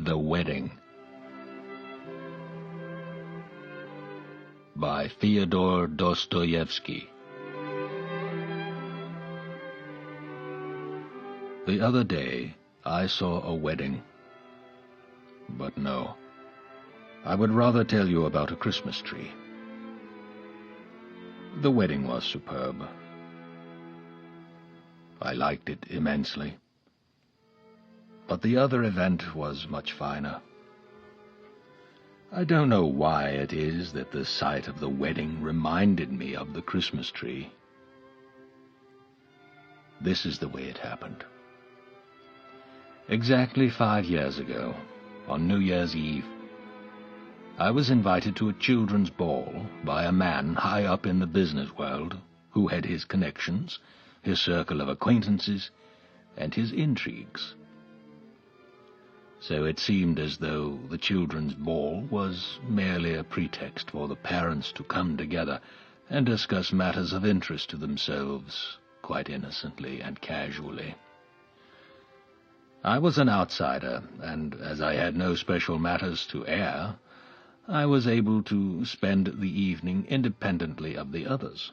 The Wedding by Fyodor Dostoevsky. The other day I saw a wedding. But no, I would rather tell you about a Christmas tree. The wedding was superb. I liked it immensely. But the other event was much finer. I don't know why it is that the sight of the wedding reminded me of the Christmas tree. This is the way it happened. Exactly 5 years ago, on New Year's Eve, I was invited to a children's ball by a man high up in the business world who had his connections, his circle of acquaintances, and his intrigues. So it seemed as though the children's ball was merely a pretext for the parents to come together and discuss matters of interest to themselves, quite innocently and casually. I was an outsider, and as I had no special matters to air, I was able to spend the evening independently of the others.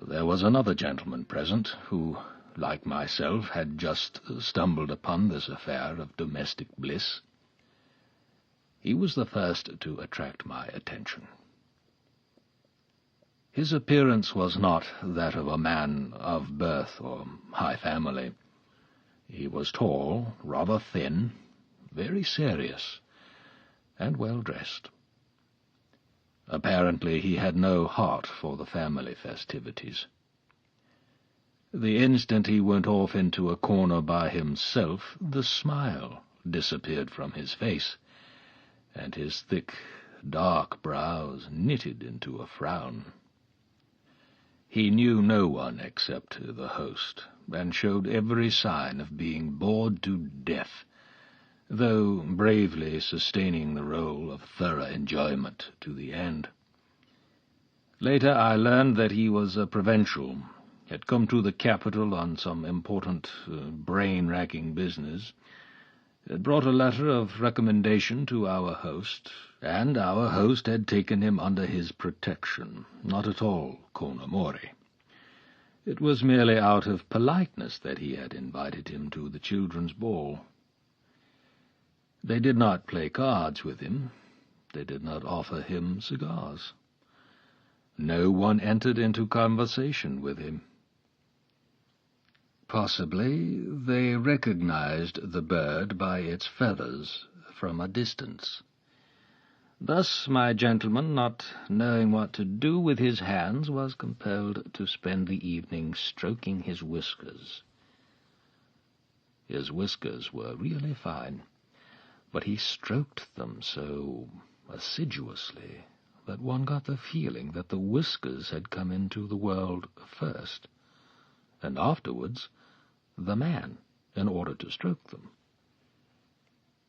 There was another gentleman present who, like myself, had just stumbled upon this affair of domestic bliss. He was the first to attract my attention. His appearance was not that of a man of birth or high family. He was tall, rather thin, very serious, and well-dressed. Apparently he had no heart for the family festivities. The instant he went off into a corner by himself, the smile disappeared from his face, and his thick, dark brows knitted into a frown. He knew no one except the host, and showed every sign of being bored to death, though bravely sustaining the role of thorough enjoyment to the end. Later I learned that he was a provincial, had come to the capital on some important, brain-racking business, had brought a letter of recommendation to our host, and our host had taken him under his protection, not at all con amore. It was merely out of politeness that he had invited him to the children's ball. They did not play cards with him. They did not offer him cigars. No one entered into conversation with him. Possibly they recognized the bird by its feathers from a distance. Thus my gentleman, not knowing what to do with his hands, was compelled to spend the evening stroking his whiskers. His whiskers were really fine, but he stroked them so assiduously that one got the feeling that the whiskers had come into the world first, and afterwards the man, in order to stroke them.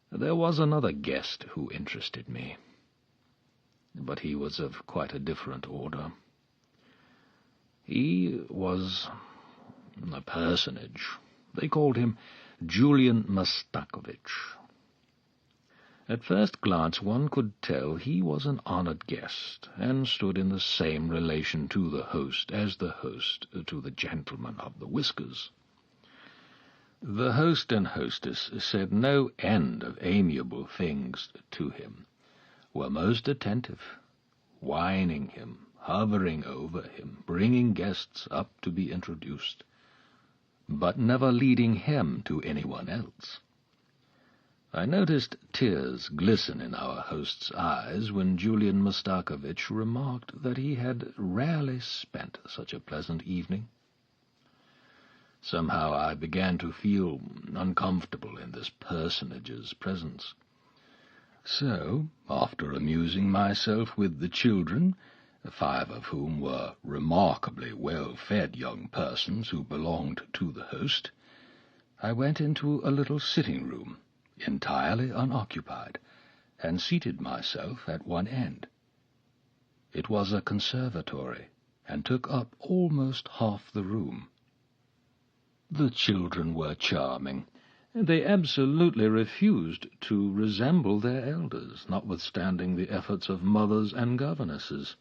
There was another guest who interested me, but he was of quite a different order. He was a personage. They called him Julian Mastakovich. At first glance one could tell he was an honored guest, and stood in the same relation to the host as the host to the gentleman of the whiskers. The host and hostess said no end of amiable things to him, were most attentive, wining him, hovering over him, bringing guests up to be introduced, but never leading him to anyone else. I noticed tears glisten in our host's eyes when Julian Mastakovich remarked that he had rarely spent such a pleasant evening. Somehow I began to feel uncomfortable in this personage's presence. So, after amusing myself with the children, 5 of whom were remarkably well-fed young persons who belonged to the host, I went into a little sitting-room, entirely unoccupied, and seated myself at one end. It was a conservatory, and took up almost half the room. The children were charming, They absolutely refused to resemble their elders, notwithstanding the efforts of mothers and governesses.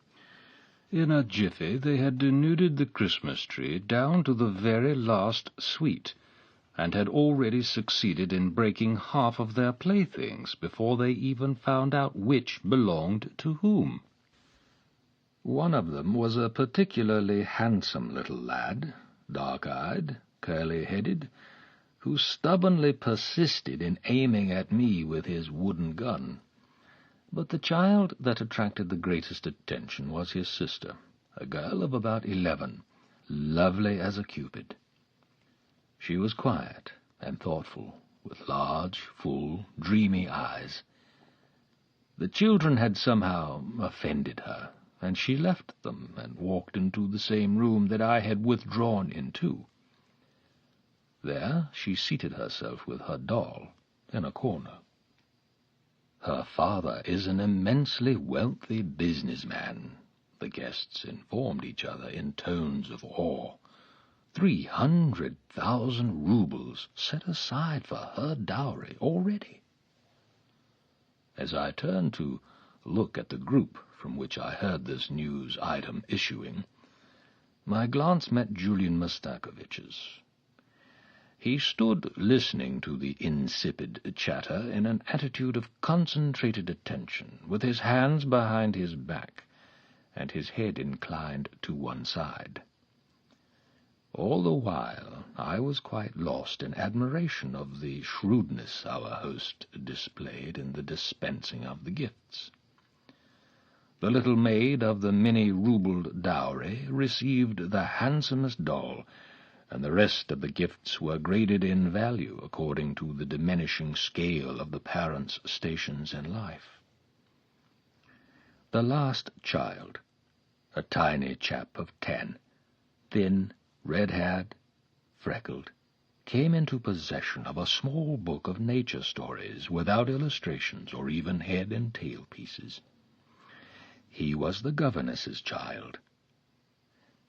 In a jiffy they had denuded the Christmas tree down to the very last sweet, and had already succeeded in breaking half of their playthings before they even found out which belonged to whom. One of them was a particularly handsome little lad, dark-eyed, curly-headed, who stubbornly persisted in aiming at me with his wooden gun. But the child that attracted the greatest attention was his sister, a girl of about 11, lovely as a cupid. She was quiet and thoughtful, with large, full, dreamy eyes. The children had somehow offended her, and she left them and walked into the same room that I had withdrawn into. There she seated herself with her doll in a corner. Her father is an immensely wealthy businessman, the guests informed each other in tones of awe. 300,000 rubles set aside for her dowry already. As I turned to look at the group from which I heard this news item issuing, my glance met Julian Mastakovich's. He stood listening to the insipid chatter in an attitude of concentrated attention, with his hands behind his back and his head inclined to one side. All the while I was quite lost in admiration of the shrewdness our host displayed in the dispensing of the gifts. The little maid of the many-rubled dowry received the handsomest doll, and the rest of the gifts were graded in value according to the diminishing scale of the parents' stations in life. The last child, a tiny chap of 10, thin, red-haired, freckled, came into possession of a small book of nature stories without illustrations or even head and tail pieces. He was the governess's child.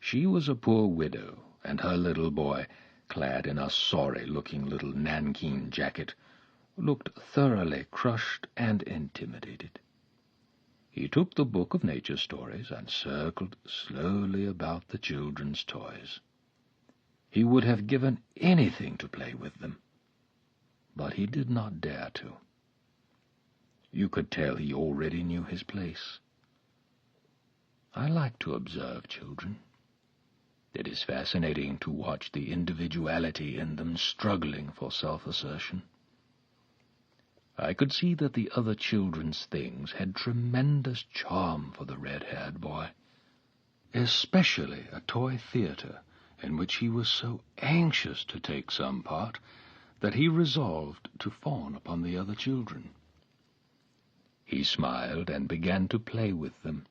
She was a poor widow, and her little boy, clad in a sorry-looking little nankeen jacket, looked thoroughly crushed and intimidated. He took the book of nature stories and circled slowly about the children's toys. He would have given anything to play with them, but he did not dare to. You could tell he already knew his place. I like to observe children. It is fascinating to watch the individuality in them struggling for self-assertion. I could see that the other children's things had tremendous charm for the red-haired boy, especially a toy theatre in which he was so anxious to take some part that he resolved to fawn upon the other children. He smiled and began to play with them.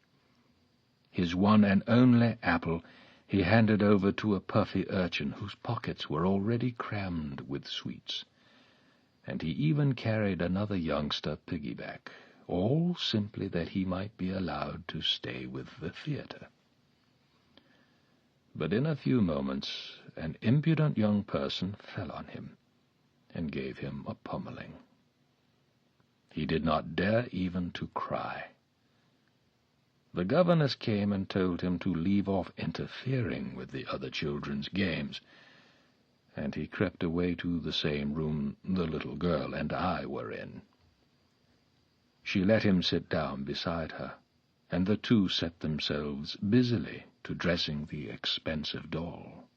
His one and only apple he handed over to a puffy urchin whose pockets were already crammed with sweets, and he even carried another youngster piggyback, all simply that he might be allowed to stay with the theatre. But in a few moments an impudent young person fell on him and gave him a pummeling. He did not dare even to cry. The governess came and told him to leave off interfering with the other children's games, and he crept away to the same room the little girl and I were in. She let him sit down beside her, and the two set themselves busily to dressing the expensive doll.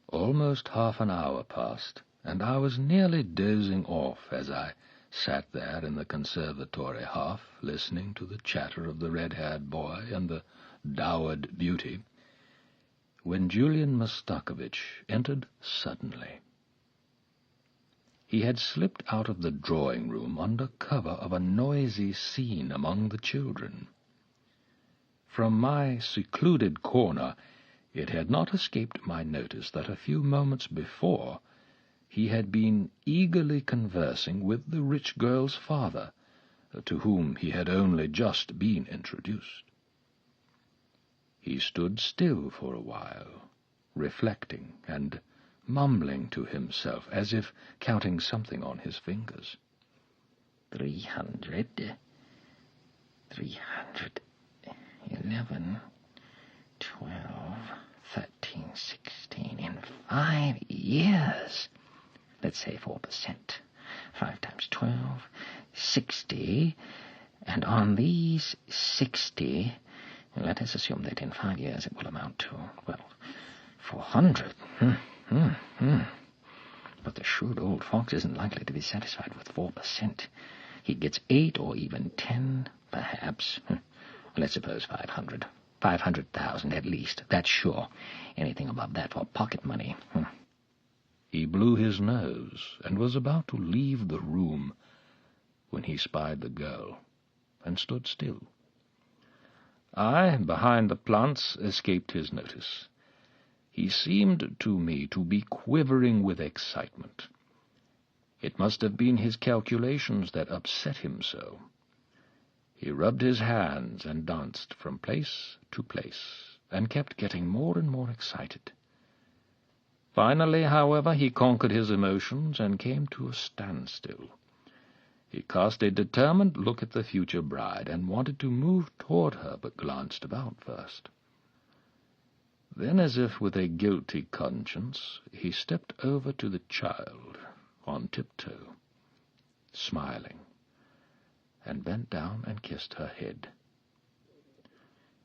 Almost half an hour passed, and I was nearly dozing off as I sat there in the conservatory half, listening to the chatter of the red-haired boy and the dowered beauty, when Julian Mastakovich entered suddenly. He had slipped out of the drawing-room under cover of a noisy scene among the children. From my secluded corner it had not escaped my notice that a few moments before he had been eagerly conversing with the rich girl's father, to whom he had only just been introduced. He stood still for a while, reflecting and mumbling to himself, as if counting something on his fingers. 300, 11, 12, 13, 16, in 5 years. Let's say 4%. 5 times 12, 60, and on these 60, let us assume that in 5 years it will amount to, well, 400. But the shrewd old fox isn't likely to be satisfied with 4%. He gets 8 or even 10, perhaps. Let's suppose 500. 500,000 at least, that's sure. Anything above that for pocket money. He blew his nose and was about to leave the room when he spied the girl and stood still. I, behind the plants, escaped his notice. He seemed to me to be quivering with excitement. It must have been his calculations that upset him so. He rubbed his hands and danced from place to place, and kept getting more and more excited. Finally, however, he conquered his emotions and came to a standstill. He cast a determined look at the future bride and wanted to move toward her, but glanced about first. Then, as if with a guilty conscience, he stepped over to the child on tiptoe, smiling, and bent down and kissed her head.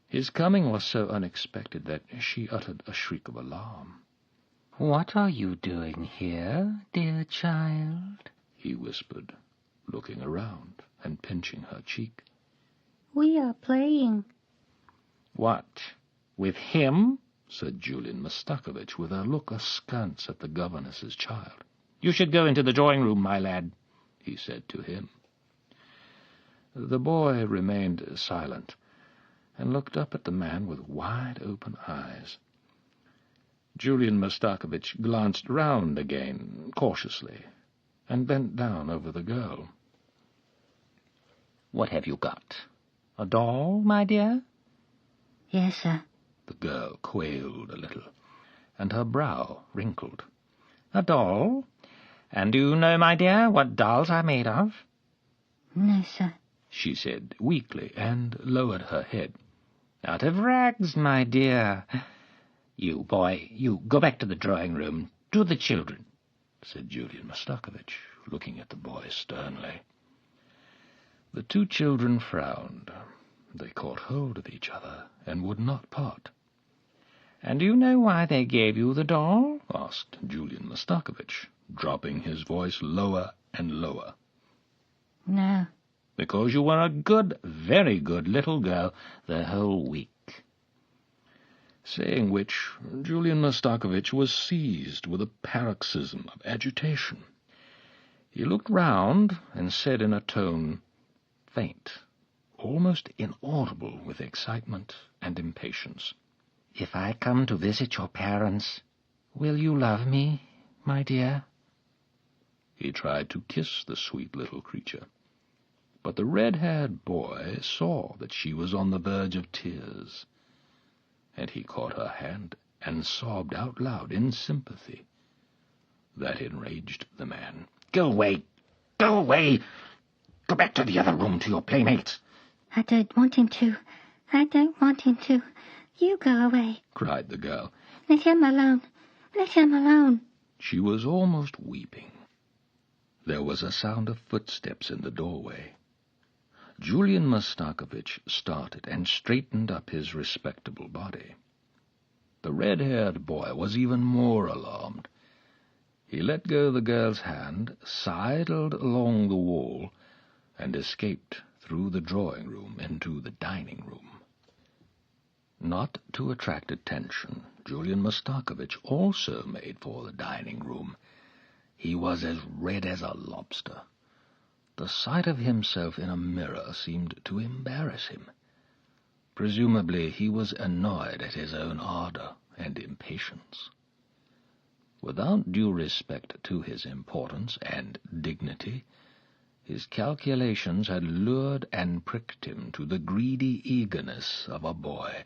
His coming was so unexpected that she uttered a shriek of alarm. "What are you doing here, dear child?" he whispered, looking around and pinching her cheek. "We are playing." "What, with him?" said Julian Mastakovich, with a look askance at the governess's child. "You should go into the drawing-room, my lad," he said to him. The boy remained silent, and looked up at the man with wide-open eyes. Julian Mastakovich glanced round again, cautiously, and bent down over the girl. "What have you got? A doll, my dear?" "Yes, sir." The girl quailed a little, and her brow wrinkled. "A doll? And do you know, my dear, what dolls are made of?" "No, sir," she said weakly, and lowered her head. "Out of rags, my dear. You, boy, you go back to the drawing-room, to the children," said Julian Mastakovich, looking at the boy sternly. The two children frowned. They caught hold of each other and would not part. "And do you know why they gave you the doll?" asked Julian Mastakovich, dropping his voice lower and lower. "No." "Because you were a good, very good little girl the whole week." Saying which, Julian Mastakovich was seized with a paroxysm of agitation. He looked round and said in a tone faint, almost inaudible with excitement and impatience, "If I come to visit your parents, will you love me, my dear?" He tried to kiss the sweet little creature, but the red-haired boy saw that she was on the verge of tears, and he caught her hand and sobbed out loud in sympathy. That enraged the man. "Go away! Go away! Go back to the other room, to your playmates." "I don't want him to. I don't want him to. You go away," cried the girl. "Let him alone. Let him alone." She was almost weeping. There was a sound of footsteps in the doorway. Julian Mastakovich started and straightened up his respectable body. The red-haired boy was even more alarmed. He let go the girl's hand, sidled along the wall, and escaped through the drawing-room into the dining-room. Not to attract attention, Julian Mastakovich also made for the dining-room. He was as red as a lobster. The sight of himself in a mirror seemed to embarrass him. Presumably he was annoyed at his own ardor and impatience. Without due respect to his importance and dignity, his calculations had lured and pricked him to the greedy eagerness of a boy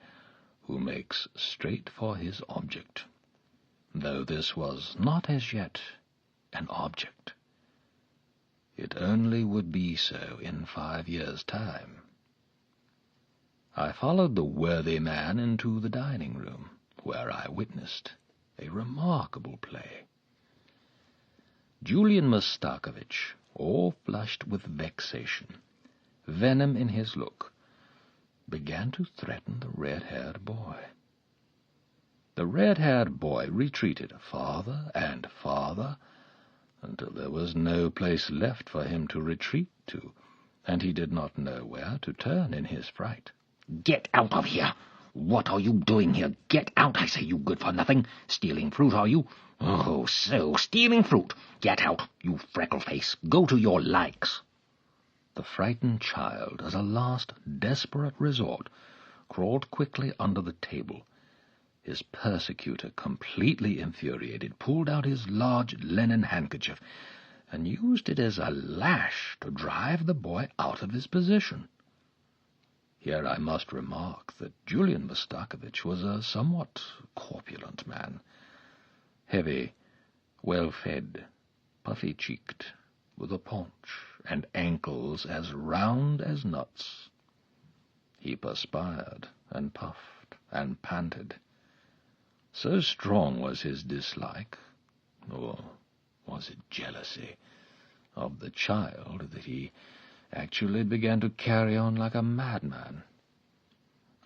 who makes straight for his object. though this was not as yet an object. It only would be so in 5 years' time. I followed the worthy man into the dining-room, where I witnessed a remarkable play. Julian Mastakovich, all flushed with vexation, venom in his look, began to threaten the red-haired boy. The red-haired boy retreated farther and farther, until there was no place left for him to retreat to, and he did not know where to turn in his fright. "Get out of here! What are you doing here? Get out, I say, you good-for-nothing! Stealing fruit, are you? Oh, so, stealing fruit! Get out, you freckle-face! Go to your likes!" The frightened child, as a last desperate resort, crawled quickly under the table. His persecutor, completely infuriated, pulled out his large linen handkerchief and used it as a lash to drive the boy out of his position. Here I must remark that Julian Mastakovich was a somewhat corpulent man, heavy, well-fed, puffy-cheeked, with a paunch and ankles as round as nuts. He perspired and puffed and panted. So strong was his dislike, or was it jealousy, of the child that he actually began to carry on like a madman.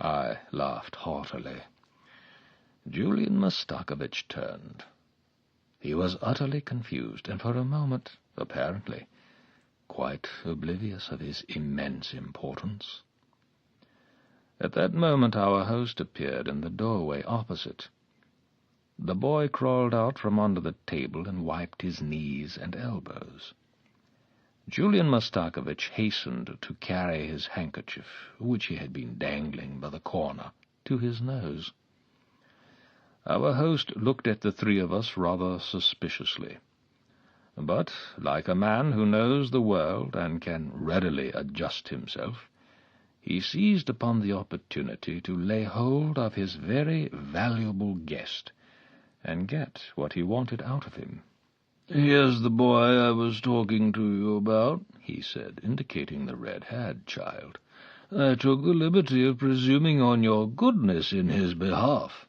I laughed heartily. Julian Mastakovich turned. He was utterly confused, and for a moment, apparently, quite oblivious of his immense importance. At that moment our host appeared in the doorway opposite. The boy crawled out from under the table and wiped his knees and elbows. Julian Mastakovich hastened to carry his handkerchief, which he had been dangling by the corner, to his nose. Our host looked at the three of us rather suspiciously, but, like a man who knows the world and can readily adjust himself, he seized upon the opportunity to lay hold of his very valuable guest and get what he wanted out of him. "Here's the boy I was talking to you about," he said, indicating the red-haired child. "I took the liberty of presuming on your goodness in his behalf."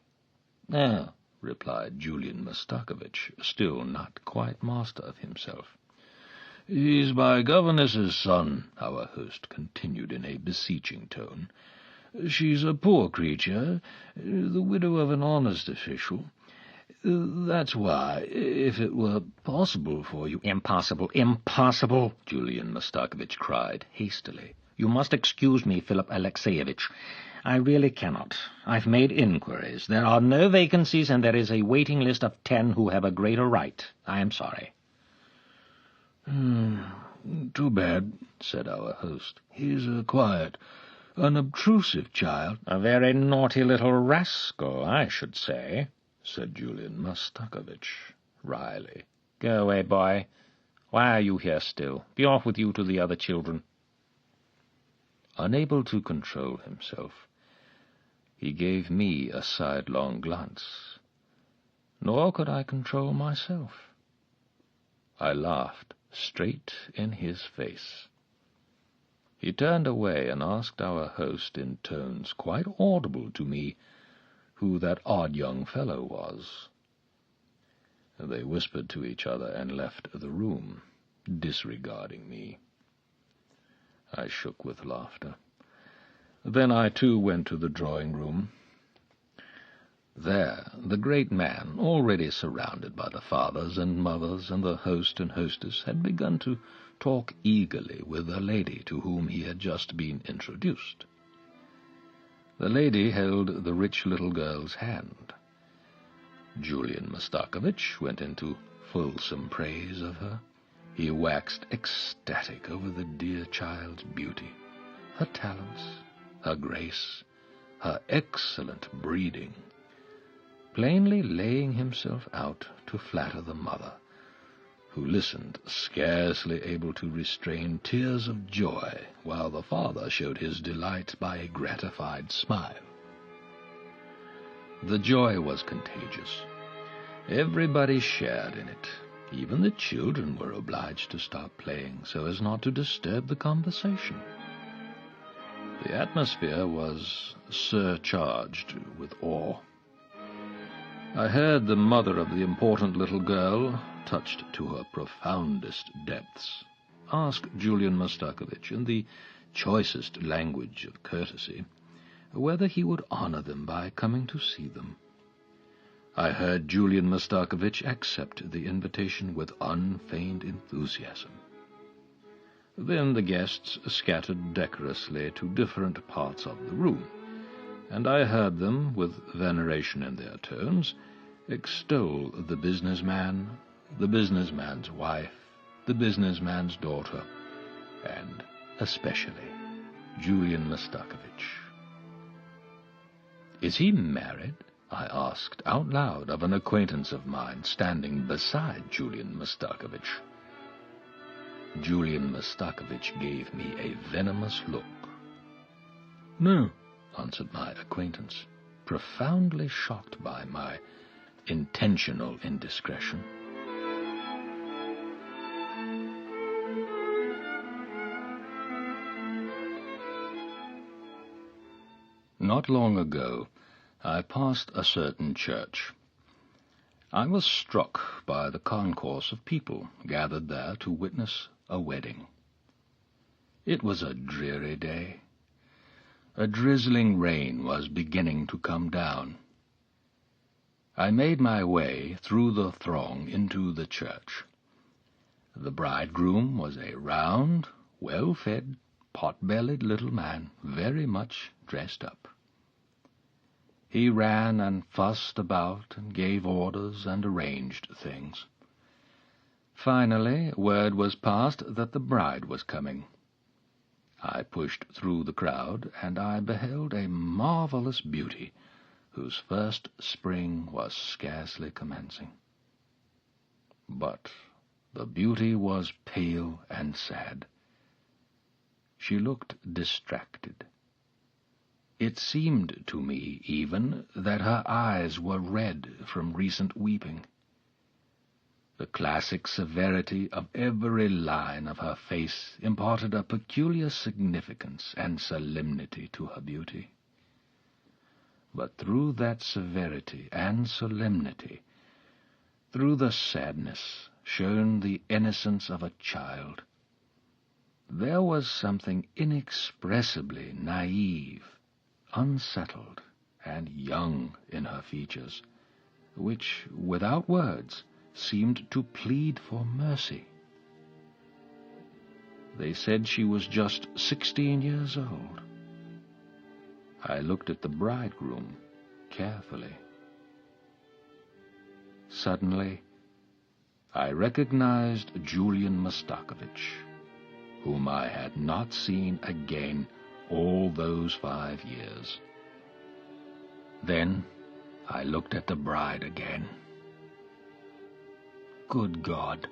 "Oh," replied Julian Mastakovich, still not quite master of himself. "He's my governess's son," our host continued in a beseeching tone. "She's a poor creature, the widow of an honest official. That's why, if it were possible for you—" "Impossible, impossible!" Julian Mastakovich cried hastily. "You must excuse me, Philip Alexeyevich. I really cannot. I've made inquiries. There are no vacancies, and there is a waiting list of 10 who have a greater right. I am sorry." "Too bad," said our host. "He's a quiet, unobtrusive child." "A very naughty little rascal, I should say," said Julian Mastakovich wryly. "Go away, boy. Why are you here still? Be off with you to the other children." Unable to control himself, he gave me a sidelong glance, nor could I control myself. I laughed straight in his face. He turned away and asked our host in tones quite audible to me who that odd young fellow was. They whispered to each other and left the room, disregarding me. I shook with laughter. Then I too went to the drawing-room. There, the great man, already surrounded by the fathers and mothers and the host and hostess, had begun to talk eagerly with a lady to whom he had just been introduced. The lady held the rich little girl's hand. Julian Mastakovich went into fulsome praise of her. He waxed ecstatic over the dear child's beauty, her talents, her grace, her excellent breeding, plainly laying himself out to flatter the mother, who listened, scarcely able to restrain tears of joy, while the father showed his delight by a gratified smile. The joy was contagious. Everybody shared in it. Even the children were obliged to stop playing so as not to disturb the conversation. The atmosphere was surcharged with awe. I heard the mother of the important little girl, touched to her profoundest depths, ask Julian Mastakovich, in the choicest language of courtesy, whether he would honor them by coming to see them. I heard Julian Mastakovich accept the invitation with unfeigned enthusiasm. Then the guests scattered decorously to different parts of the room, and I heard them, with veneration in their tones, extol the businessman, the businessman's wife, the businessman's daughter, and especially Julian Mastakovich. "Is he married?" I asked out loud of an acquaintance of mine standing beside Julian Mastakovich. Julian Mastakovich gave me a venomous look. "No," answered my acquaintance, profoundly shocked by my intentional indiscretion. Not long ago, I passed a certain church. I was struck by the concourse of people gathered there to witness a wedding. It was a dreary day. A drizzling rain was beginning to come down. I made my way through the throng into the church. The bridegroom was a round, well-fed, pot-bellied little man, very much dressed up. He ran and fussed about and gave orders and arranged things. Finally, word was passed that the bride was coming. I pushed through the crowd, and I beheld a marvelous beauty whose first spring was scarcely commencing. But the beauty was pale and sad. She looked distracted. It seemed to me, even, that her eyes were red from recent weeping. The classic severity of every line of her face imparted a peculiar significance and solemnity to her beauty. But through that severity and solemnity, through the sadness, shone the innocence of a child. There was something inexpressibly naive, unsettled, and young in her features, which, without words, seemed to plead for mercy. They said she was just 16 years old. I looked at the bridegroom carefully. Suddenly, I recognized Julian Mastakovich, whom I had not seen again all those 5 years. Then I looked at the bride again. Good God!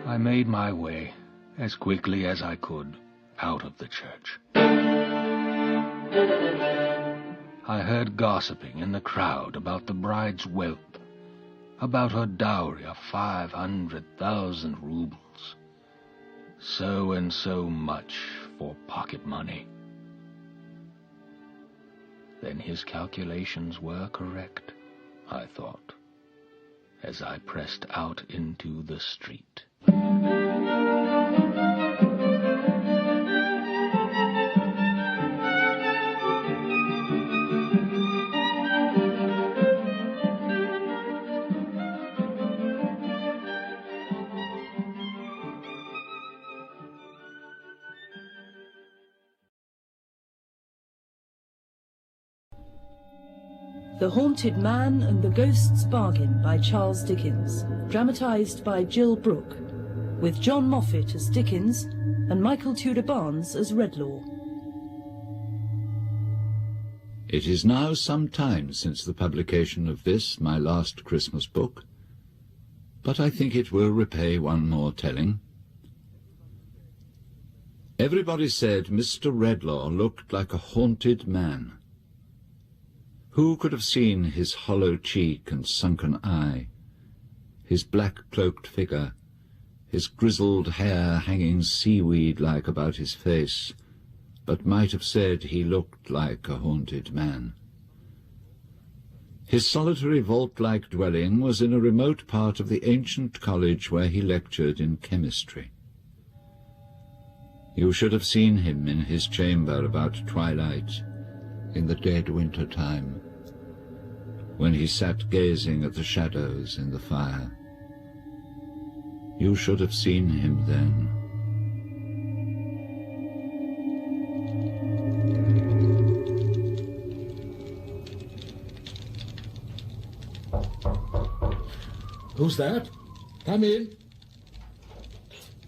I made my way, as quickly as I could, out of the church. I heard gossiping in the crowd about the bride's wealth, about her dowry of 500,000 rubles. So and so much for pocket money. Then his calculations were correct, I thought, as I pressed out into the street. The Haunted Man and the Ghost's Bargain by Charles Dickens, dramatised by Jill Brooke, with John Moffat as Dickens and Michael Tudor Barnes as Redlaw. It is now some time since the publication of this, my last Christmas book, but I think it will repay one more telling. Everybody said Mr. Redlaw looked like a haunted man. Who could have seen his hollow cheek and sunken eye, his black-cloaked figure, his grizzled hair hanging seaweed-like about his face, but might have said he looked like a haunted man. His solitary vault-like dwelling was in a remote part of the ancient college where he lectured in chemistry. You should have seen him in his chamber about twilight, in the dead winter time, when he sat gazing at the shadows in the fire. You should have seen him then. Who's that? Come in.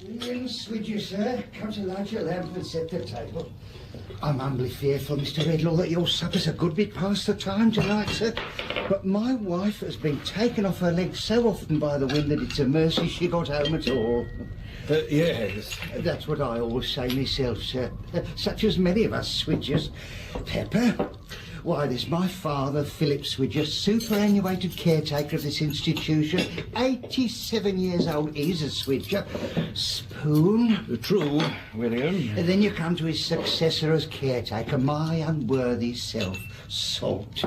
William Swidger, sir. Come to light your lamp and set the table. I'm humbly fearful, Mr. Redlaw, that your supper's a good bit past the time tonight, sir. But my wife has been taken off her legs so often by the wind that it's a mercy she got home at all. Yes. That's what I always say myself, sir. Such as many of us Swidgers. Pepper. Why, there's my father, Philip Swidger, superannuated caretaker of this institution. 87 years old, he's a Swidger. Spoon. True, William. And then you come to his successor as caretaker, my unworthy self, Salt.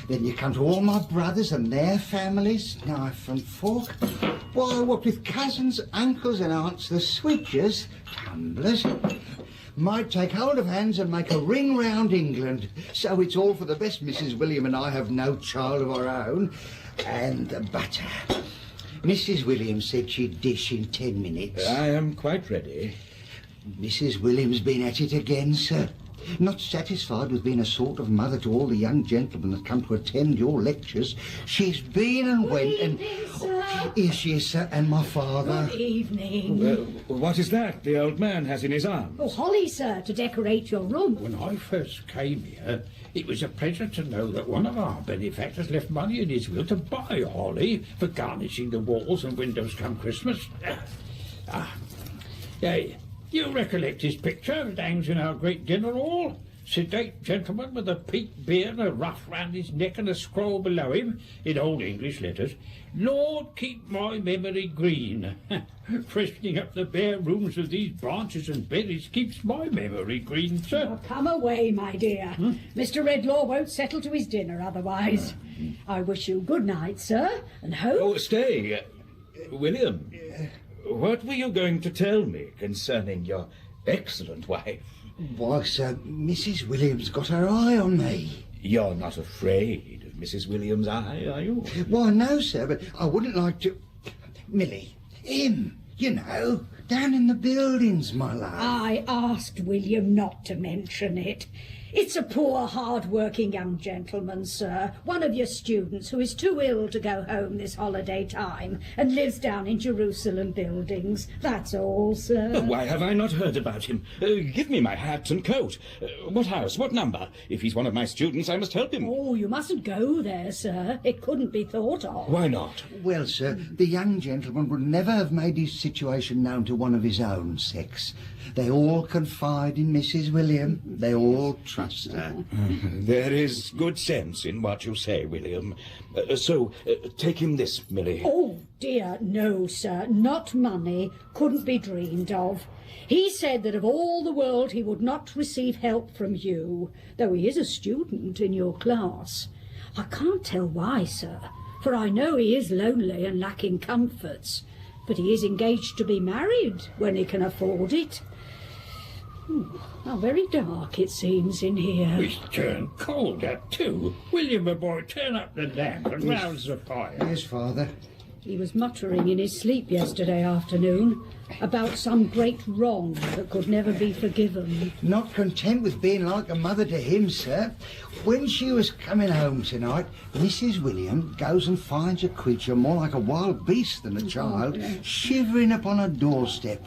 Then you come to all my brothers and their families, knife and fork. Why, what with cousins, uncles and aunts, the Swidgers, tumblers, might take hold of hands and make a ring round England. So it's all for the best. Mrs. William and I have no child of our own. And the butter. Mrs. Williams said she'd dish in 10 minutes. I am quite ready. Mrs. Williams been at it again, sir. Not satisfied with being a sort of mother to all the young gentlemen that come to attend your lectures, she's been and went and... Here she is, sir, and my father. Good evening. What is that the old man has in his arms? Oh, holly, sir, to decorate your room. When I first came here, it was a pleasure to know that one of our benefactors left money in his will to buy holly for garnishing the walls and windows come Christmas. You recollect his picture that hangs in our great dinner hall? Sedate gentleman with a peaked beard and a ruff round his neck and a scroll below him, in old English letters, "Lord, keep my memory green." Freshening up the bare rooms of these branches and berries keeps my memory green, sir. Oh, come away, my dear. Mr. Redlaw won't settle to his dinner otherwise. I wish you good night, sir, and hope... Oh, stay. William, what were you going to tell me concerning your excellent wife? Why, sir, Mrs. Williams got her eye on me. You're not afraid of Mrs. Williams' eye, are you? Why, no, sir, but I wouldn't like to... Millie, him, you know, down in the buildings, my love. I asked William not to mention it. It's a poor, hard-working young gentleman, sir, one of your students who is too ill to go home this holiday time and lives down in Jerusalem buildings. That's all, sir. Why have I not heard about him? Give me my hat and coat. What house? What number? If he's one of my students, I must help him. Oh, you mustn't go there, sir. It couldn't be thought of. Why not? Well, sir, the young gentleman would never have made his situation known to one of his own sex. They all confide in Mrs. William. They all trust her. There is good sense in what you say, William. So, take him this, Millie. Oh, dear, no, sir. Not money. Couldn't be dreamed of. He said that of all the world he would not receive help from you, though he is a student in your class. I can't tell why, sir, for I know he is lonely and lacking comforts, but he is engaged to be married when he can afford it. How very dark it seems in here. It's turned colder, too. William, my boy, turn up the lamp and rouse the fire. Yes, Father. He was muttering in his sleep yesterday afternoon about some great wrong that could never be forgiven. Not content with being like a mother to him, sir. When she was coming home tonight, Mrs. William goes and finds a creature more like a wild beast than a child, shivering upon her doorstep.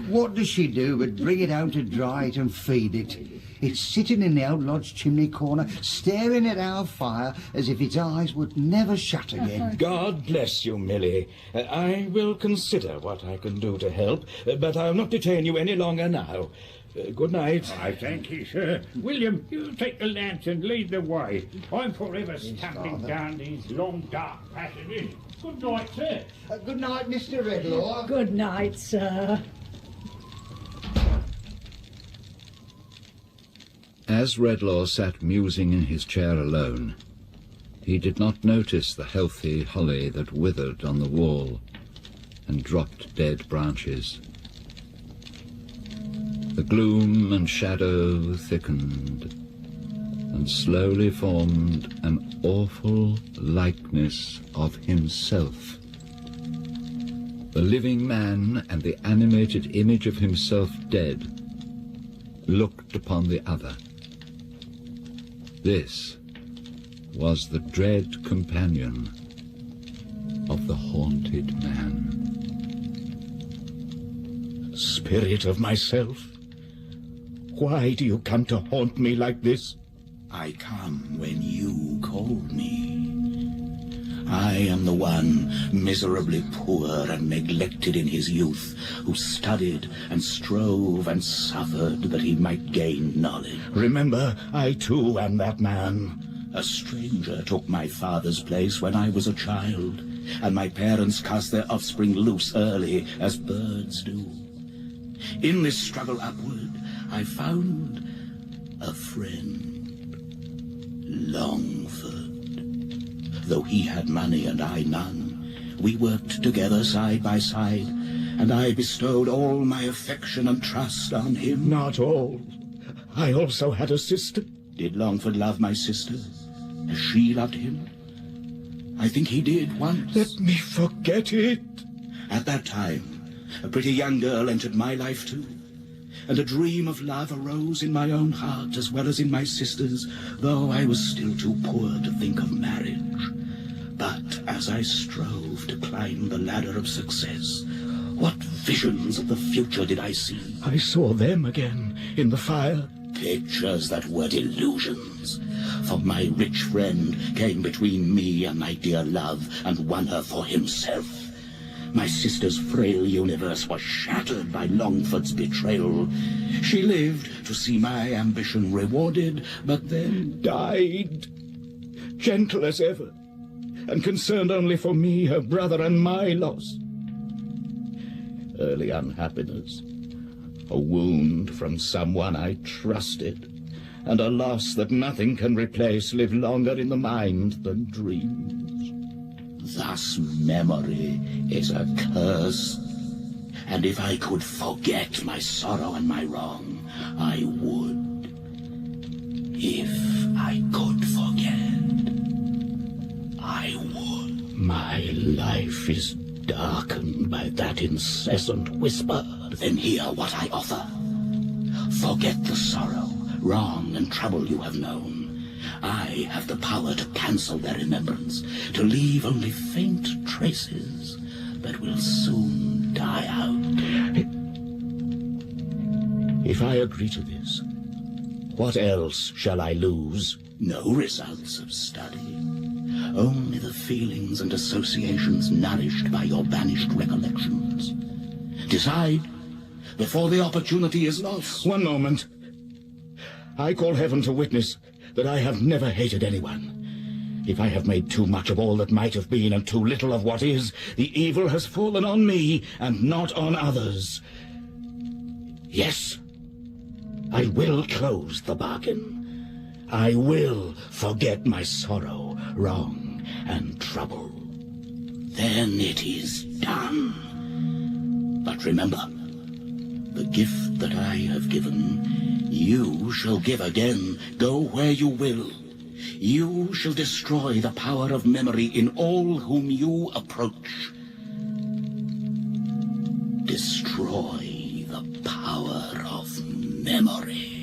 What does she do but bring it home to dry it and feed it? It's sitting in the old lodge chimney corner, staring at our fire as if its eyes would never shut again. God bless you, Millie. I will consider what I can do to help, but I'll not detain you any longer now. Good night. I thank you, sir. William, you take the lantern, lead the way. I'm forever stumbling down these long, dark passages. Good night, sir. Good night, Mr. Redlaw. Good night, sir. As Redlaw sat musing in his chair alone, he did not notice the healthy holly that withered on the wall and dropped dead branches. The gloom and shadow thickened and slowly formed an awful likeness of himself. The living man and the animated image of himself dead looked upon the other. This was the dread companion of the haunted man. Spirit of myself, why do you come to haunt me like this? I come when you call me. I am the one miserably poor and neglected in his youth, who studied and strove and suffered that he might gain knowledge. Remember, I too am that man. A stranger took my father's place when I was a child, and my parents cast their offspring loose early, as birds do. In this struggle upward, I found a friend, Longford. Though he had money and I none, we worked together side by side, and I bestowed all my affection and trust on him. Not all. I also had a sister. Did Longford love my sister as she loved him? I think he did once. Let me forget it. At that time, a pretty young girl entered my life too, and a dream of love arose in my own heart as well as in my sister's, though I was still too poor to think of marriage. But as I strove to climb the ladder of success, what visions of the future did I see? I saw them again in the fire. Pictures that were delusions. For my rich friend came between me and my dear love and won her for himself. My sister's frail universe was shattered by Longford's betrayal. She lived to see my ambition rewarded, but then died, gentle as ever, and concerned only for me, her brother, and my loss. Early unhappiness, a wound from someone I trusted, and a loss that nothing can replace live longer in the mind than dreams. Thus memory is a curse, and if I could forget my sorrow and my wrong, I would. If I could forget, I would. My life is darkened by that incessant whisper. Then hear what I offer. Forget the sorrow, wrong, and trouble you have known. I have the power to cancel their remembrance, to leave only faint traces that will soon die out. If I agree to this, what else shall I lose? No results of study, only the feelings and associations nourished by your vanished recollections. Decide before the opportunity is lost. One moment. I call heaven to witness that I have never hated anyone. If I have made too much of all that might have been and too little of what is, the evil has fallen on me and not on others. Yes, I will close the bargain. I will forget my sorrow, wrong, and trouble. Then it is done. But remember, the gift that I have given, you shall give again, go where you will. You shall destroy the power of memory in all whom you approach. Destroy the power of memory.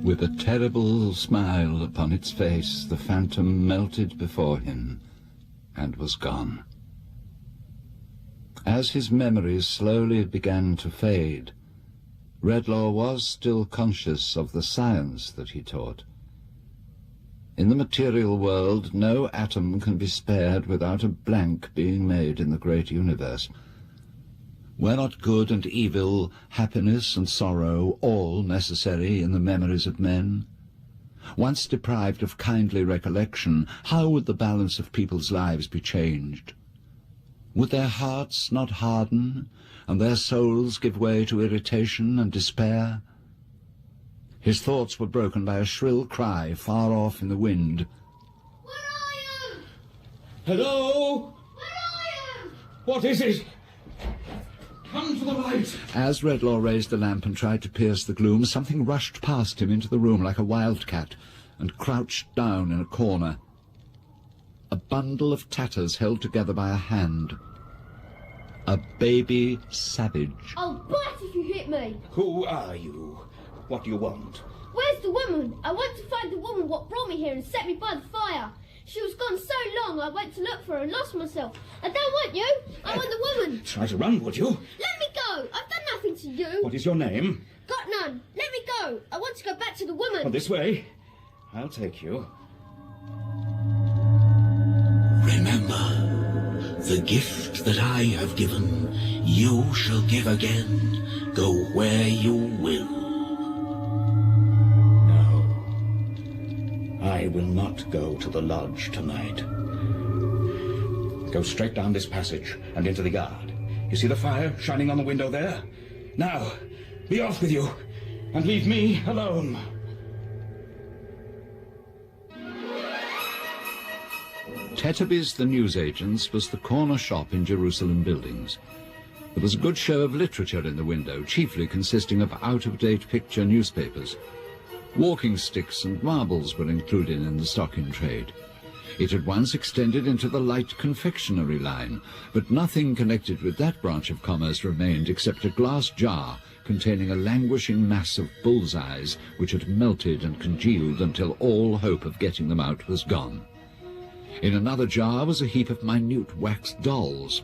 With a terrible smile upon its face, the phantom melted before him and was gone. As his memories slowly began to fade, Redlaw was still conscious of the science that he taught. In the material world, no atom can be spared without a blank being made in the great universe. Were not good and evil, happiness and sorrow, all necessary in the memories of men? Once deprived of kindly recollection, how would the balance of people's lives be changed? Would their hearts not harden, and their souls give way to irritation and despair? His thoughts were broken by a shrill cry far off in the wind. Where are you? Hello? Where are you? What is it? Come to the light! As Redlaw raised the lamp and tried to pierce the gloom, something rushed past him into the room like a wildcat and crouched down in a corner. A bundle of tatters held together by a hand. A baby savage. I'll bite if you hit me. Who are you? What do you want? Where's the woman? I want to find the woman what brought me here and set me by the fire. She was gone so long I went to look for her and lost myself. I don't want you. I want the woman. Try to run, would you? Let me go. I've done nothing to you. What is your name? Got none. Let me go. I want to go back to the woman. Oh, this way. I'll take you. Remember, the gift that I have given, you shall give again, go where you will. No. I will not go to the lodge tonight. Go straight down this passage and into the yard. You see the fire shining on the window there? Now, be off with you, and leave me alone. Tetterby's the newsagent's was the corner shop in Jerusalem Buildings. There was a good show of literature in the window, chiefly consisting of out-of-date picture newspapers. Walking sticks and marbles were included in the stock in trade. It had once extended into the light confectionery line, but nothing connected with that branch of commerce remained except a glass jar containing a languishing mass of bullseyes which had melted and congealed until all hope of getting them out was gone. In another jar was a heap of minute wax dolls.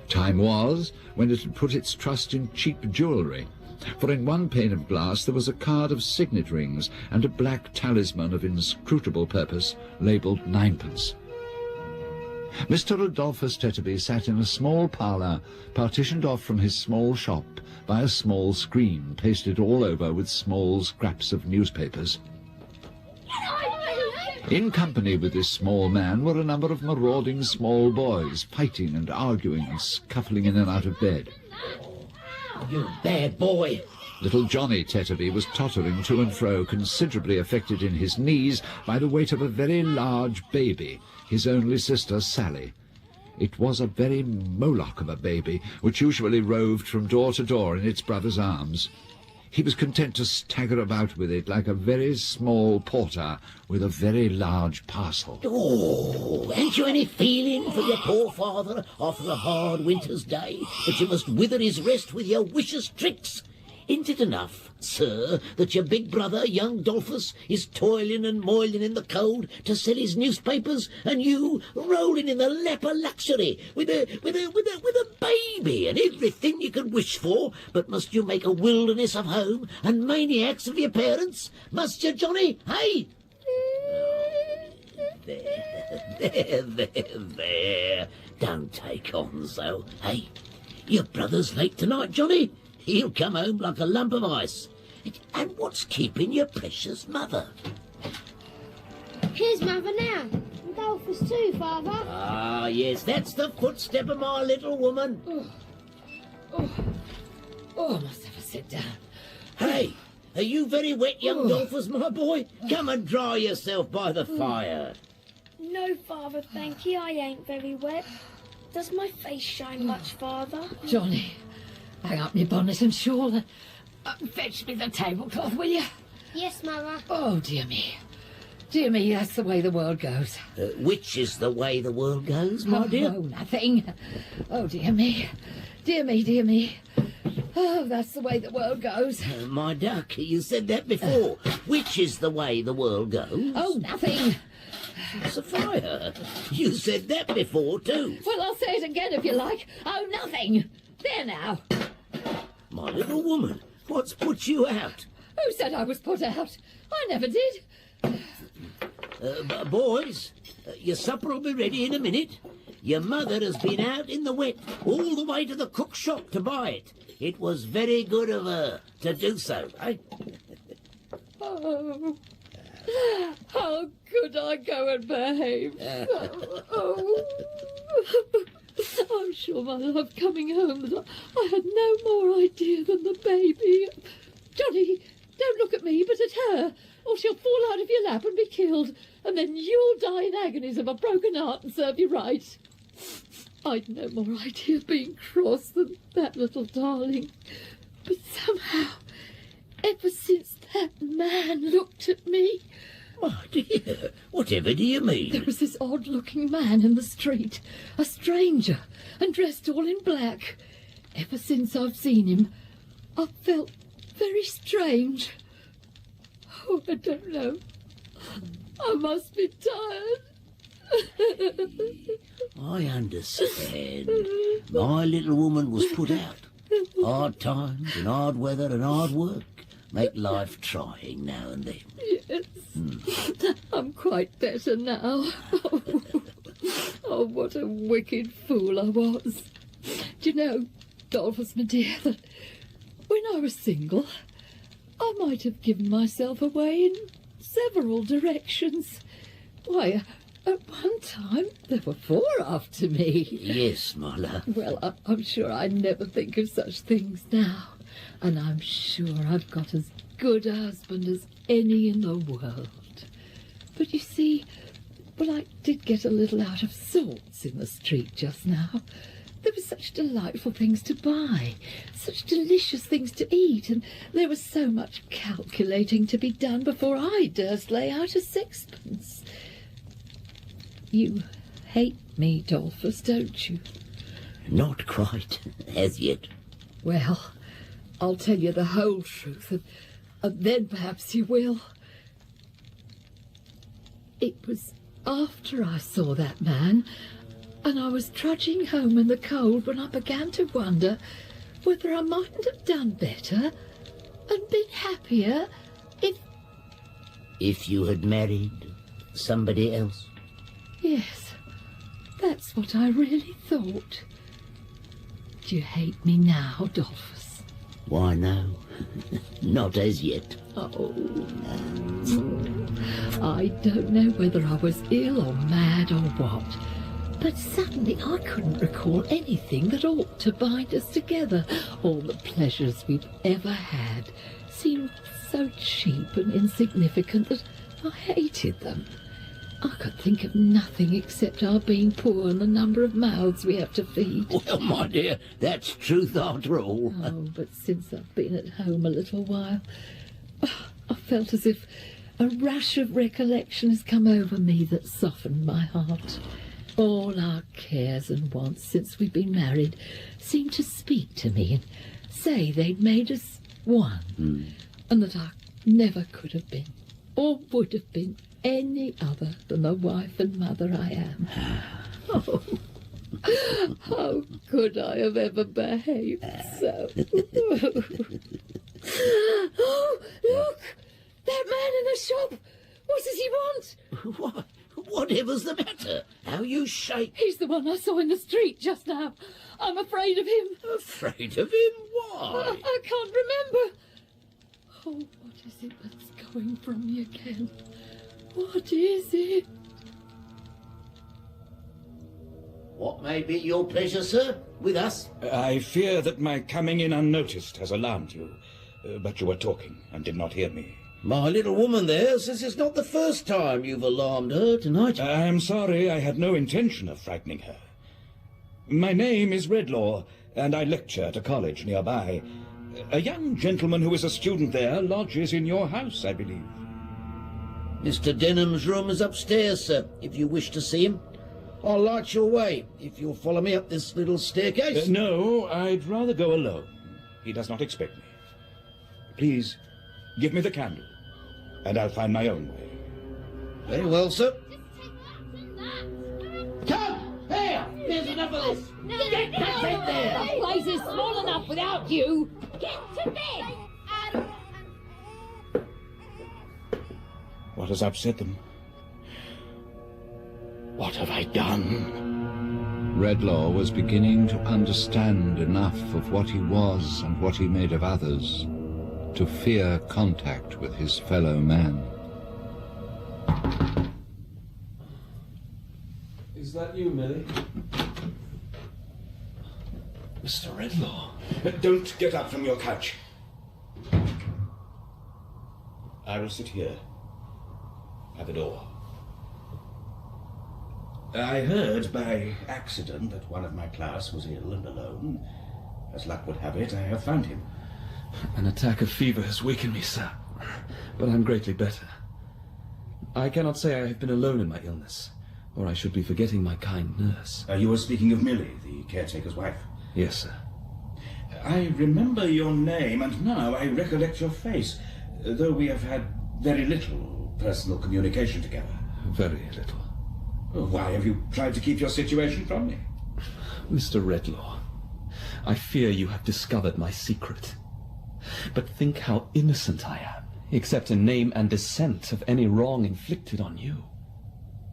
Time was when it had put its trust in cheap jewellery, for in one pane of glass there was a card of signet rings and a black talisman of inscrutable purpose labelled ninepence. Mr. Adolphus Tetterby sat in a small parlour, partitioned off from his small shop by a small screen pasted all over with small scraps of newspapers. In company with this small man were a number of marauding small boys, fighting and arguing and scuffling in and out of bed. You bad boy! Little Johnny Tetterby was tottering to and fro, considerably affected in his knees by the weight of a very large baby, his only sister Sally. It was a very Moloch of a baby, which usually roved from door to door in its brother's arms. He was content to stagger about with it like a very small porter with a very large parcel. Oh, ain't you any feeling for your poor father after a hard winter's day, that you must wither his rest with your vicious tricks? Isn't it enough, sir, that your big brother, young Dolphus, is toiling and moiling in the cold to sell his newspapers, and you rolling in the lap of luxury with a baby and everything you could wish for? But must you make a wilderness of home and maniacs of your parents? Must you, Johnny? Hey? There. Don't take on so. Hey, your brother's late tonight, Johnny. He'll come home like a lump of ice. And what's keeping your precious mother? Here's Mother now. And Dolphus too, Father. Ah, yes, that's the footstep of my little woman. I must have a sit down. Hey, are you very wet, young Dolphus, my boy? Come and dry yourself by the fire. No, Father, thank you. I ain't very wet. Does my face shine much, Father? Johnny, hang up my bonnet and shawl. Fetch me the tablecloth, will you? Yes, Mother. Oh, dear me. Dear me, that's the way the world goes. Which is the way the world goes, my dear? Oh, nothing. Oh, dear me. Dear me, dear me. Oh, that's the way the world goes. My duck, you said that before. Which is the way the world goes? Oh, nothing. Sophia, you said that before, too. Well, I'll say it again if you like. Oh, nothing. There now. My little woman, what's put you out? Who said I was put out? I never did. Boys, your supper will be ready in a minute. Your mother has been out in the wet all the way to the cook shop to buy it. It was very good of her to do so, eh? Oh, how could I go and behave so? Oh. I'm sure my love coming home that I had no more idea than the baby. Johnny, don't look at me, but at her, or she'll fall out of your lap and be killed, and then you'll die in agonies of a broken heart and serve you right. I'd no more idea of being cross than that little darling. But somehow, ever since that man looked at me... My dear, whatever do you mean? There was this odd-looking man in the street, a stranger, and dressed all in black. Ever since I've seen him, I've felt very strange. Oh, I don't know. I must be tired. I understand. My little woman was put out. Hard times and hard weather and hard work make life trying now and then. Yes. I'm quite better now. Oh, what a wicked fool I was. Do you know, Dolphus, my dear, that when I was single, I might have given myself away in several directions. Why, at one time, there were 4 after me. Yes, my love. Well, I'm sure I never think of such things now. And I'm sure I've got as good a husband as any in the world. But you see, well, I did get a little out of sorts in the street just now. There were such delightful things to buy, such delicious things to eat, and there was so much calculating to be done before I durst lay out a sixpence. You hate me, Dolphus, don't you? Not quite, as yet. Well, I'll tell you the whole truth, and then perhaps you will. It was after I saw that man, and I was trudging home in the cold when I began to wonder whether I mightn't have done better and been happier if... If you had married somebody else? Yes, that's what I really thought. Do you hate me now, Dolphus? Why, no. Not as yet. Oh, I don't know whether I was ill or mad or what, but suddenly I couldn't recall anything that ought to bind us together. All the pleasures we've ever had seemed so cheap and insignificant that I hated them. I could think of nothing except our being poor and the number of mouths we have to feed. Well, my dear, that's truth after all. Oh, but since I've been at home a little while, I felt as if a rush of recollection has come over me that softened my heart. All our cares and wants since we've been married seem to speak to me and say they'd made us one, and that I never could have been or would have been any other than the wife and mother I am. Oh, how could I have ever behaved so? Oh, look! That man in the shop! What does he want? Whatever's the matter? How you shake? He's the one I saw in the street just now. I'm afraid of him. Afraid of him? Why? I can't remember. Oh, what is it that's going from me again? What is it? What may be your pleasure, sir, with us? I fear that my coming in unnoticed has alarmed you, but you were talking and did not hear me. My little woman there says it's not the first time you've alarmed her tonight. I am sorry, I had no intention of frightening her. My name is Redlaw, and I lecture at a college nearby. A young gentleman who is a student there lodges in your house, I believe. Mr. Denham's room is upstairs, sir, if you wish to see him. I'll light your way, if you'll follow me up this little staircase. No, I'd rather go alone. He does not expect me. Please, give me the candle, and I'll find my own way. Very well, sir. Come! Here! There's enough of this! Get back in there! The place is small enough without you! Get to bed! What has upset them? What have I done? Redlaw was beginning to understand enough of what he was and what he made of others to fear contact with his fellow man. Is that you, Millie? Mr. Redlaw. Don't get up from your couch. I will sit here, at the door. I heard by accident that one of my class was ill and alone. As luck would have it, I have found him. An attack of fever has weakened me, sir, but I'm greatly better. I cannot say I have been alone in my illness, or I should be forgetting my kind nurse. You were speaking of Millie, the caretaker's wife? Yes, sir. I remember your name, and now I recollect your face, though we have had very little personal communication together. Very little. Why have you tried to keep your situation from me? Mr. Redlaw, I fear you have discovered my secret. But think how innocent I am, except in name and descent of any wrong inflicted on you.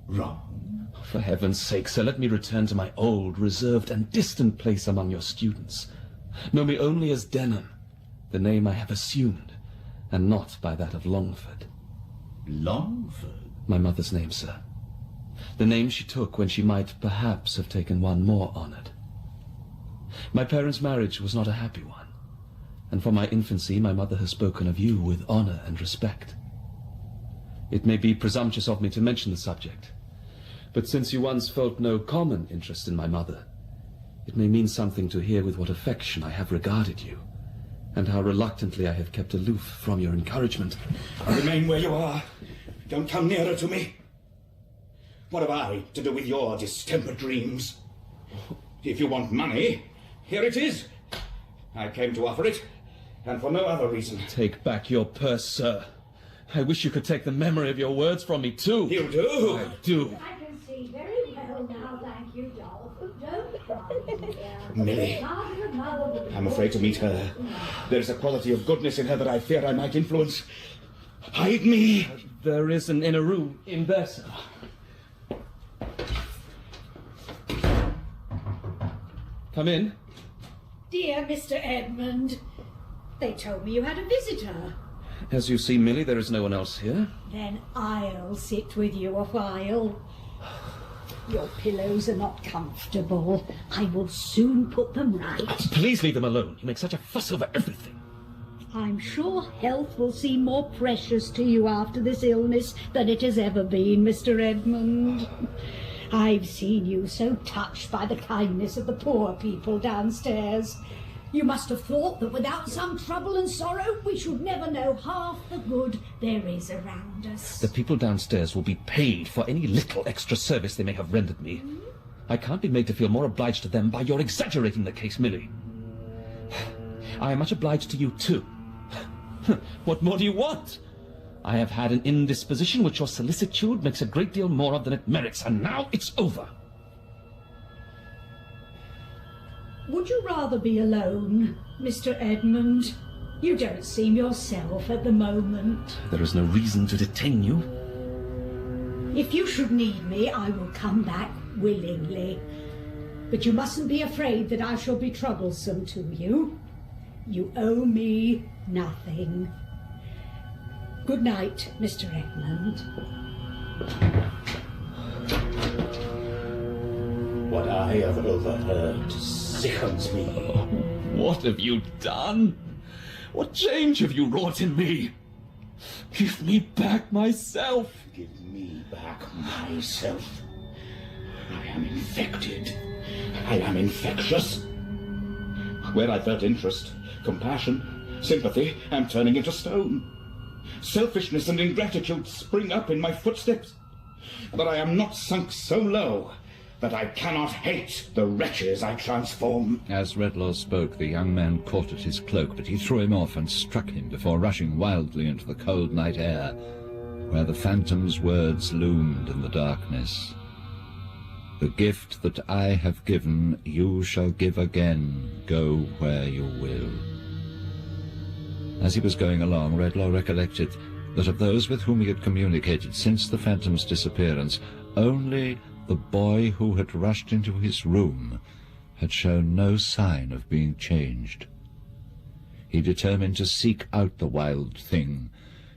Wrong? For heaven's sake, sir, let me return to my old, reserved and distant place among your students. Know me only as Denham, the name I have assumed, and not by that of Longford. Longford? My mother's name, sir. The name she took when she might perhaps have taken one more honoured. My parents' marriage was not a happy one, and from my infancy my mother has spoken of you with honour and respect. It may be presumptuous of me to mention the subject, but since you once felt no common interest in my mother, it may mean something to hear with what affection I have regarded you, and how reluctantly I have kept aloof from your encouragement. Remain where you are. Don't come nearer to me. What have I to do with your distempered dreams? If you want money, here it is. I came to offer it, and for no other reason. Take back your purse, sir. I wish you could take the memory of your words from me, too. You do? I do. I can see very well now, thank you, Dolph. Don't cry. Millie, I'm afraid to meet her. There's a quality of goodness in her that I fear I might influence. Hide me. There is an inner room in there, sir. Come in. Dear Mr. Edmund, they told me you had a visitor. As you see, Millie, there is no one else here. Then I'll sit with you a while. Your pillows are not comfortable. I will soon put them right. Please leave them alone. You make such a fuss over everything. I'm sure health will seem more precious to you after this illness than it has ever been, Mr. Edmund. I've seen you so touched by the kindness of the poor people downstairs. You must have thought that without some trouble and sorrow, we should never know half the good there is around us. The people downstairs will be paid for any little extra service they may have rendered me. I can't be made to feel more obliged to them by your exaggerating the case, Millie. I am much obliged to you, too. What more do you want? I have had an indisposition which your solicitude makes a great deal more of than it merits, and now it's over. Would you rather be alone, Mr. Edmund? You don't seem yourself at the moment. There is no reason to detain you. If you should need me, I will come back willingly. But you mustn't be afraid that I shall be troublesome to you. You owe me nothing. Good night, Mr. Edmund. What I have overheard sickens me. What have you done? What change have you wrought in me? Give me back myself. Give me back myself. I am infected. I am infectious. Where I felt interest, compassion, sympathy, I'm turning into stone. Selfishness and ingratitude spring up in my footsteps. But I am not sunk so low that I cannot hate the wretches I transform. As Redlaw spoke, the young man caught at his cloak, but he threw him off and struck him before rushing wildly into the cold night air, where the phantom's words loomed in the darkness. The gift that I have given, you shall give again, go where you will. As he was going along, Redlaw recollected that of those with whom he had communicated since the phantom's disappearance, only The boy who had rushed into his room had shown no sign of being changed. He determined to seek out the wild thing,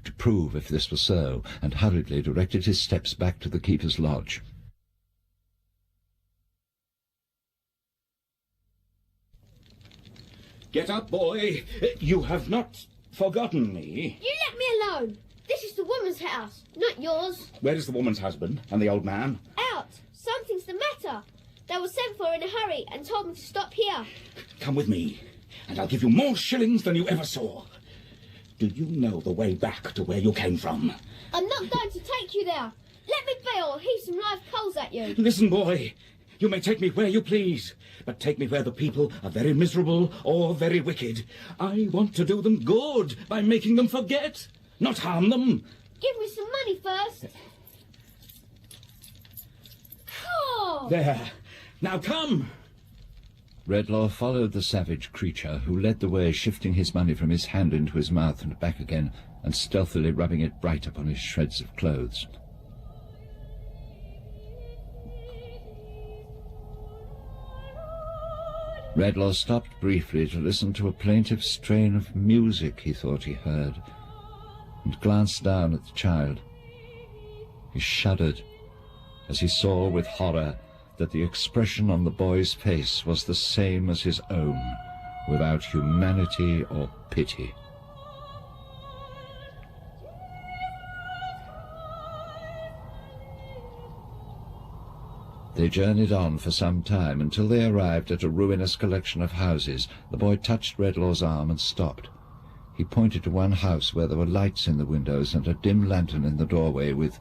to prove if this were so, and hurriedly directed his steps back to the keeper's lodge. Get up, boy. You have not forgotten me. You let me alone. This is the woman's house, not yours. Where is the woman's husband and the old man? Out. Something's the matter. They were sent for in a hurry and told me to stop here. Come with me, and I'll give you more shillings than you ever saw. Do you know the way back to where you came from? I'm not going to take you there. Let me be, or I'll heap some live coals at you. Listen, boy. You may take me where you please, but take me where the people are very miserable or very wicked. I want to do them good by making them forget, not harm them. Give me some money first. Oh. There. Now come. Redlaw followed the savage creature, who led the way, shifting his money from his hand into his mouth and back again, and stealthily rubbing it bright upon his shreds of clothes. Redlaw stopped briefly to listen to a plaintive strain of music he thought he heard, and glanced down at the child. He shuddered as he saw with horror that the expression on the boy's face was the same as his own, without humanity or pity. They journeyed on for some time until they arrived at a ruinous collection of houses. The boy touched Redlaw's arm and stopped. He pointed to one house where there were lights in the windows and a dim lantern in the doorway with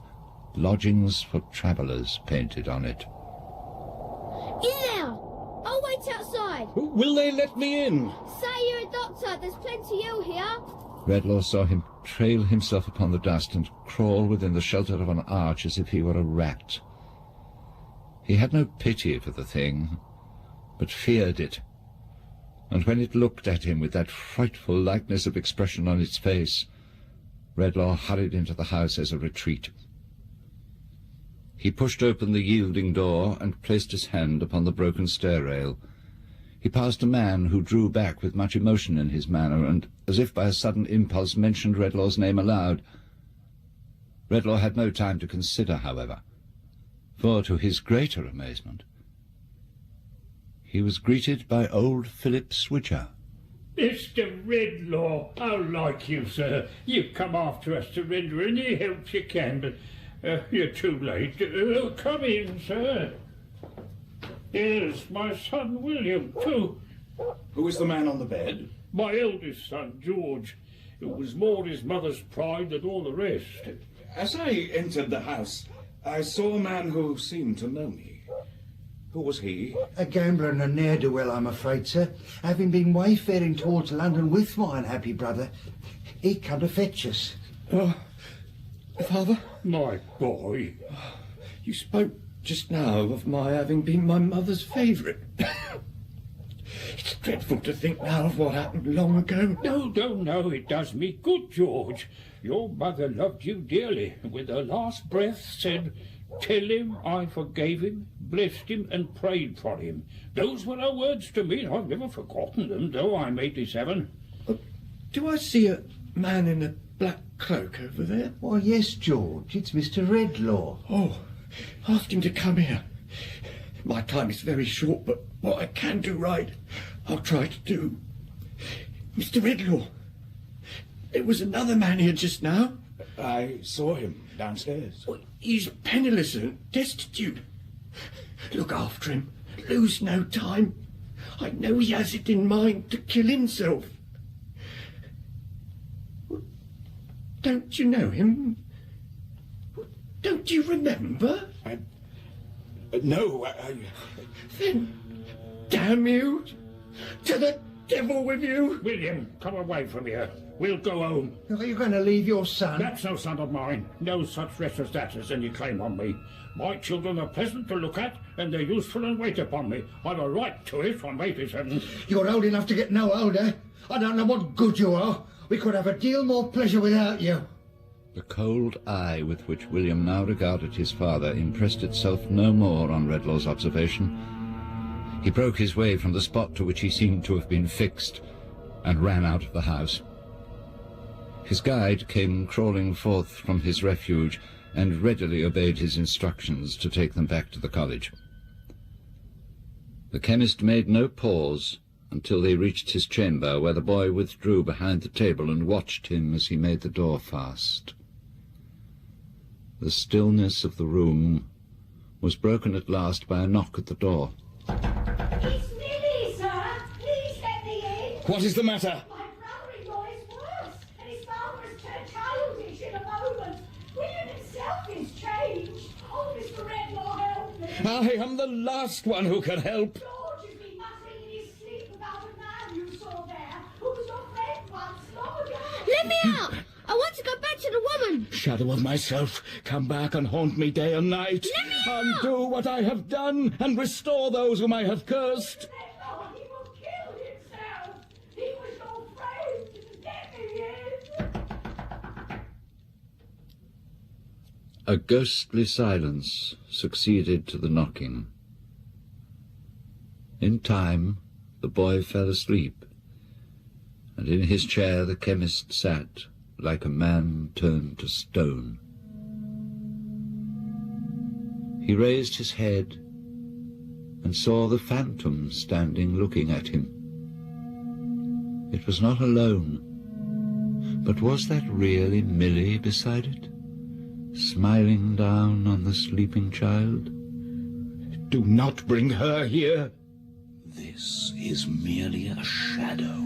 "Lodgings for Travellers" painted on it. In there! I'll wait outside. Will they let me in? Say you're a doctor. There's plenty ill here. Redlaw saw him trail himself upon the dust and crawl within the shelter of an arch as if he were a rat. He had no pity for the thing, but feared it, and when it looked at him with that frightful likeness of expression on its face, Redlaw hurried into the house as a retreat. He pushed open the yielding door and placed his hand upon the broken stair rail. He passed a man who drew back with much emotion in his manner, and, as if by a sudden impulse, mentioned Redlaw's name aloud. Redlaw had no time to consider, however, for, to his greater amazement, he was greeted by old Philip Switcher. Mr. Redlaw, how like you, sir. You've come after us to render any help you can, but you're too late. Come in, sir. Here's my son William, too. Who is the man on the bed? My eldest son, George. It was more his mother's pride than all the rest. As I entered the house, I saw a man who seemed to know me. Who was he? A gambler and a ne'er-do-well, I'm afraid, sir. Having been wayfaring towards London with my unhappy brother, he come to fetch us. Oh, Father? My boy. You spoke just now of my having been my mother's favourite. It's dreadful to think now of what happened long ago. No, it does me good, George. Your mother loved you dearly, and with her last breath said, "Tell him I forgave him, blessed him, and prayed for him." Those were her words to me, and I've never forgotten them, though I'm 87. Do I see a man in a black cloak over there? Why, yes, George, it's Mr. Redlaw. Oh, ask him to come here. My time is very short, but what I can do right, I'll try to do. Mr. Redlaw, there was another man here just now. I saw him downstairs. He's penniless and destitute. Look after him. Lose no time. I know he has it in mind to kill himself. Don't you know him? Don't you remember? No, Then, damn you! To the devil with you! William, come away from here. We'll go home. Are you going to leave your son? That's no son of mine. No such wretch as that has any claim on me. My children are pleasant to look at, and they're useful and wait upon me. I've a right to it from 87. You're old enough to get no older. I don't know what good you are. We could have a deal more pleasure without you. The cold eye with which William now regarded his father impressed itself no more on Redlaw's observation. He broke his way from the spot to which he seemed to have been fixed, and ran out of the house. His guide came crawling forth from his refuge, and readily obeyed his instructions to take them back to the college. The chemist made no pause until they reached his chamber, where the boy withdrew behind the table and watched him as he made the door fast. The stillness of the room was broken at last by a knock at the door. It's Millie, sir. Please let me in. What is the matter? My brother-in-law is worse, and his father has turned childish in a moment. William himself is changed. Oh, Mr. Redlaw, help me. I am the last one who can help. George has been muttering in his sleep about a man you saw there, who was your friend once, long ago. Let me out! I want to go back to the woman. Shadow of myself, come back and haunt me day and night. Let me Undo what I have done and restore those whom I have cursed. Redlaw, he will kill himself. He was your friend. Let me in. A ghostly silence succeeded to the knocking. In time, the boy fell asleep, and in his chair the chemist sat, like a man turned to stone. He raised his head and saw the phantom standing looking at him. It was not alone, but was that really Millie beside it, smiling down on the sleeping child? Do not bring her here. This is merely a shadow.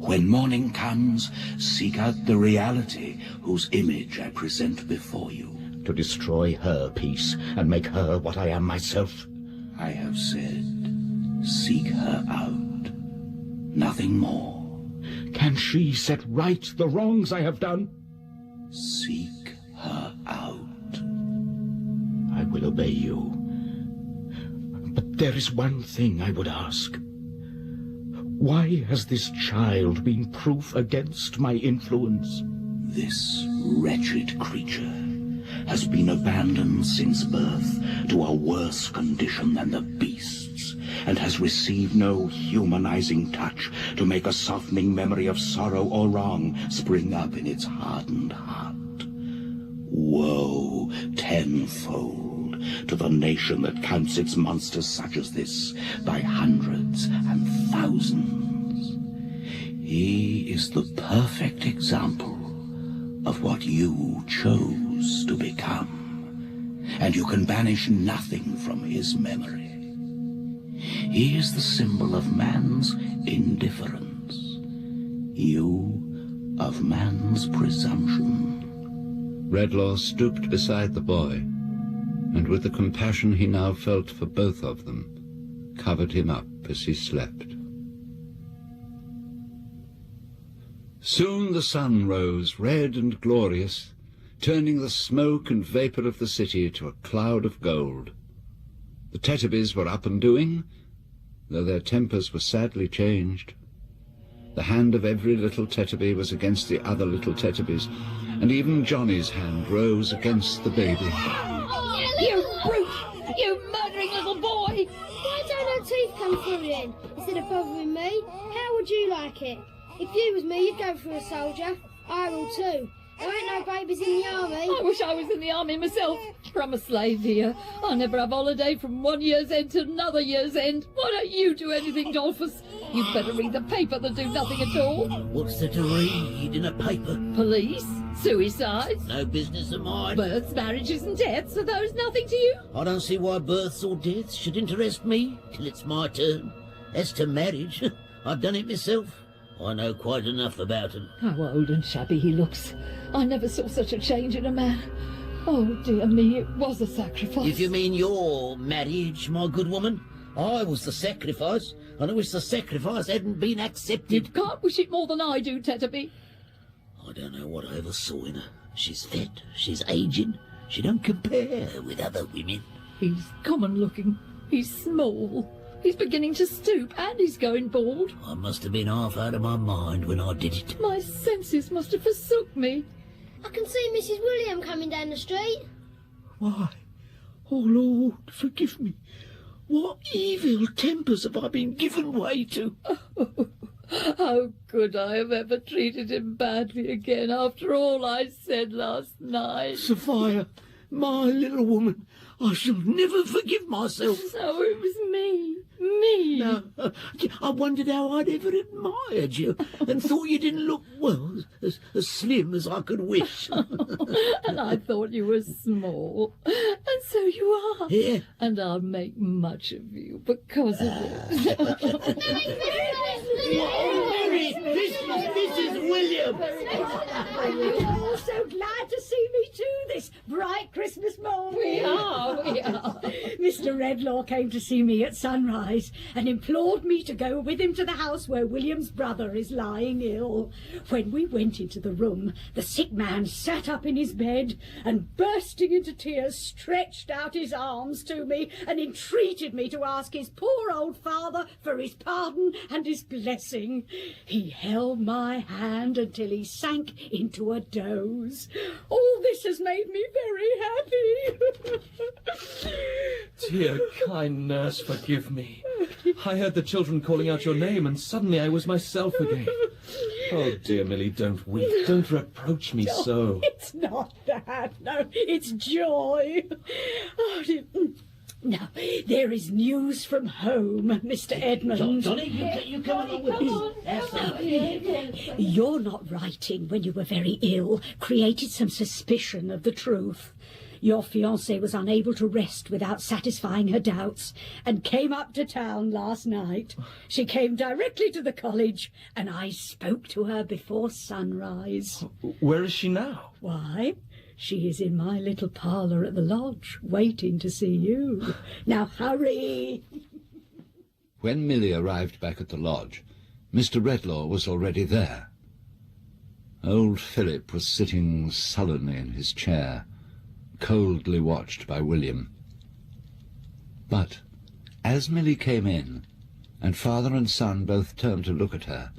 When morning comes, seek out the reality whose image I present before you. To destroy her peace and make her what I am myself. I have said, seek her out. Nothing more. Can she set right the wrongs I have done? Seek her out. I will obey you. But there is one thing I would ask. Why has this child been proof against my influence? This wretched creature has been abandoned since birth to a worse condition than the beasts, and has received no humanizing touch to make a softening memory of sorrow or wrong spring up in its hardened heart. Woe tenfold to the nation that counts its monsters such as this by hundreds and thousands. He is the perfect example of what you chose to become, and you can banish nothing from his memory. He is the symbol of man's indifference, you of man's presumption. Redlaw stooped beside the boy, and with the compassion he now felt for both of them, covered him up as he slept. Soon the sun rose, red and glorious, turning the smoke and vapour of the city to a cloud of gold. The Tetterbys were up and doing, though their tempers were sadly changed. The hand of every little Tetterby was against the other little Tetterbys, and even Johnny's hand rose against the baby. You brute! You murdering little boy! Why don't her teeth come through then, instead of bothering me? How would you like it? If you was me, you'd go for a soldier. I will too. There ain't no babies in the army. I wish I was in the army myself. I'm a slave here. I never have holiday from one year's end to another year's end. Why don't you do anything, Dolphus? You'd better read the paper than do nothing at all. What's there to read in a paper? Police, suicides, No business of mine. births, marriages and deaths. Are those nothing to you? I don't see why births or deaths should interest me till it's my turn. As to marriage, I've done it myself. I know quite enough about it. How old and shabby he looks. I never saw such a change in a man. Oh, dear me, it was a sacrifice. If you mean your marriage, my good woman, I was the sacrifice, and I wish the sacrifice hadn't been accepted. You can't wish it more than I do, Tetterby. I don't know what I ever saw in her. She's fat, she's aging, she don't compare with other women. He's common-looking, he's small, he's beginning to stoop, and he's going bald. I must have been half out of my mind when I did it. My senses must have forsook me. I can see Mrs. William coming down the street. Why? Oh, Lord, forgive me. What evil tempers have I been given way to? How could I have ever treated him badly again after all I said last night? Sophia, my little woman, I shall never forgive myself. So it was me. Me? No, I wondered how I'd ever admired you and thought you didn't look, well, as slim as I could wish. And I thought you were small. And so you are. Yeah. And I'll make much of you because of it. Mary, Mrs. William. You're all so glad to see me too this bright Christmas morning. We are. Mr. Redlaw came to see me at sunrise and implored me to go with him to the house where William's brother is lying ill. When we went into the room, the sick man sat up in his bed and, bursting into tears, stretched out his arms to me and entreated me to ask his poor old father for his pardon and his blessing. He held my hand until he sank into a doze. All this has made me very happy. Dear, kind nurse, forgive me. I heard the children calling out your name, and suddenly I was myself again. Oh, dear Milly, don't weep. Don't reproach me so. It's not that. No, it's joy. Oh, dear. Now, there is news from home, Mr. Edmund. Johnny, you come along with me. Your not writing when you were very ill created some suspicion of the truth. Your fiancée was unable to rest without satisfying her doubts and came up to town last night. She came directly to the college and I spoke to her before sunrise. Where is she now? Why, she is in my little parlour at the lodge, waiting to see you. Now hurry! When Milly arrived back at the lodge, Mr. Redlaw was already there. Old Philip was sitting sullenly in his chair, coldly watched by William. But as Milly came in, and father and son both turned to look at her,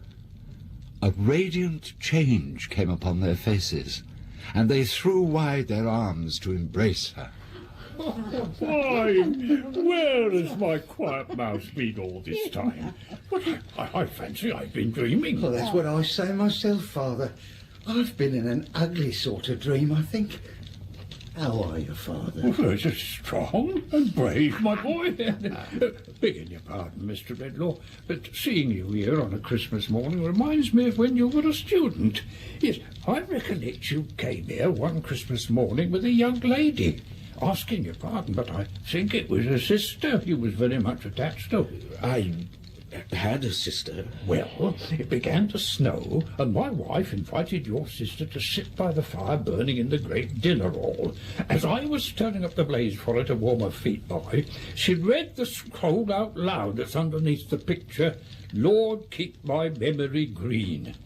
a radiant change came upon their faces, and they threw wide their arms to embrace her. Why, where has my quiet mouse been all this time? But I fancy I've been dreaming. Well, that's what I say myself, Father. I've been in an ugly sort of dream, I think. How are you, Father? Well, you're strong and brave, my boy. Begging your pardon, Mr. Redlaw, but seeing you here on a Christmas morning reminds me of when you were a student. Yes, I recollect you came here one Christmas morning with a young lady. Asking your pardon, but I think it was a sister you was very much attached to. I had a sister. Well, it began to snow, and my wife invited your sister to sit by the fire burning in the great dinner hall. As I was turning up the blaze for her to warm her feet by, she read the scroll out loud that's underneath the picture, "Lord, keep my memory green."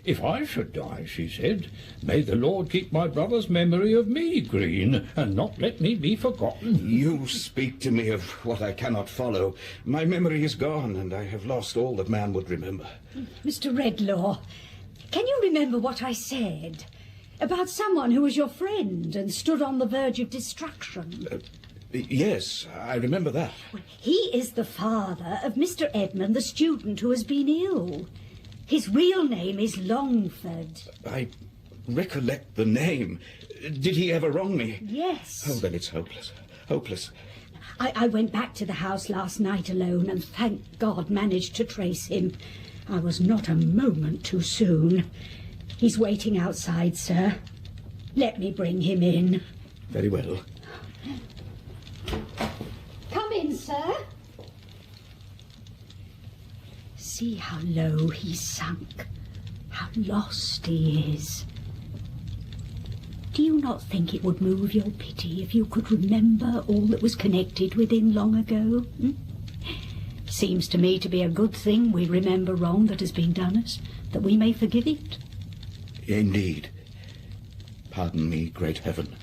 If I should die, she said, may the Lord keep my brother's memory of me green, and not let me be forgotten. You speak to me of what I cannot follow. My memory is gone, and I have lost all that man would remember. Mr. Redlaw, can you remember what I said about someone who was your friend and stood on the verge of destruction? Yes, I remember that. Well, he is the father of Mr. Edmund, the student who has been ill. His real name is Longford. I recollect the name. Did he ever wrong me? Yes. Oh, then it's hopeless. Hopeless. I went back to the house last night alone and thank God managed to trace him. I was not a moment too soon. He's waiting outside, sir. Let me bring him in. Very well. Come in, sir. See how low he's sunk, how lost he is. Do you not think it would move your pity if you could remember all that was connected with him long ago? Seems to me to be a good thing we remember wrong that has been done us, that we may forgive it. Indeed. Pardon me, great heaven,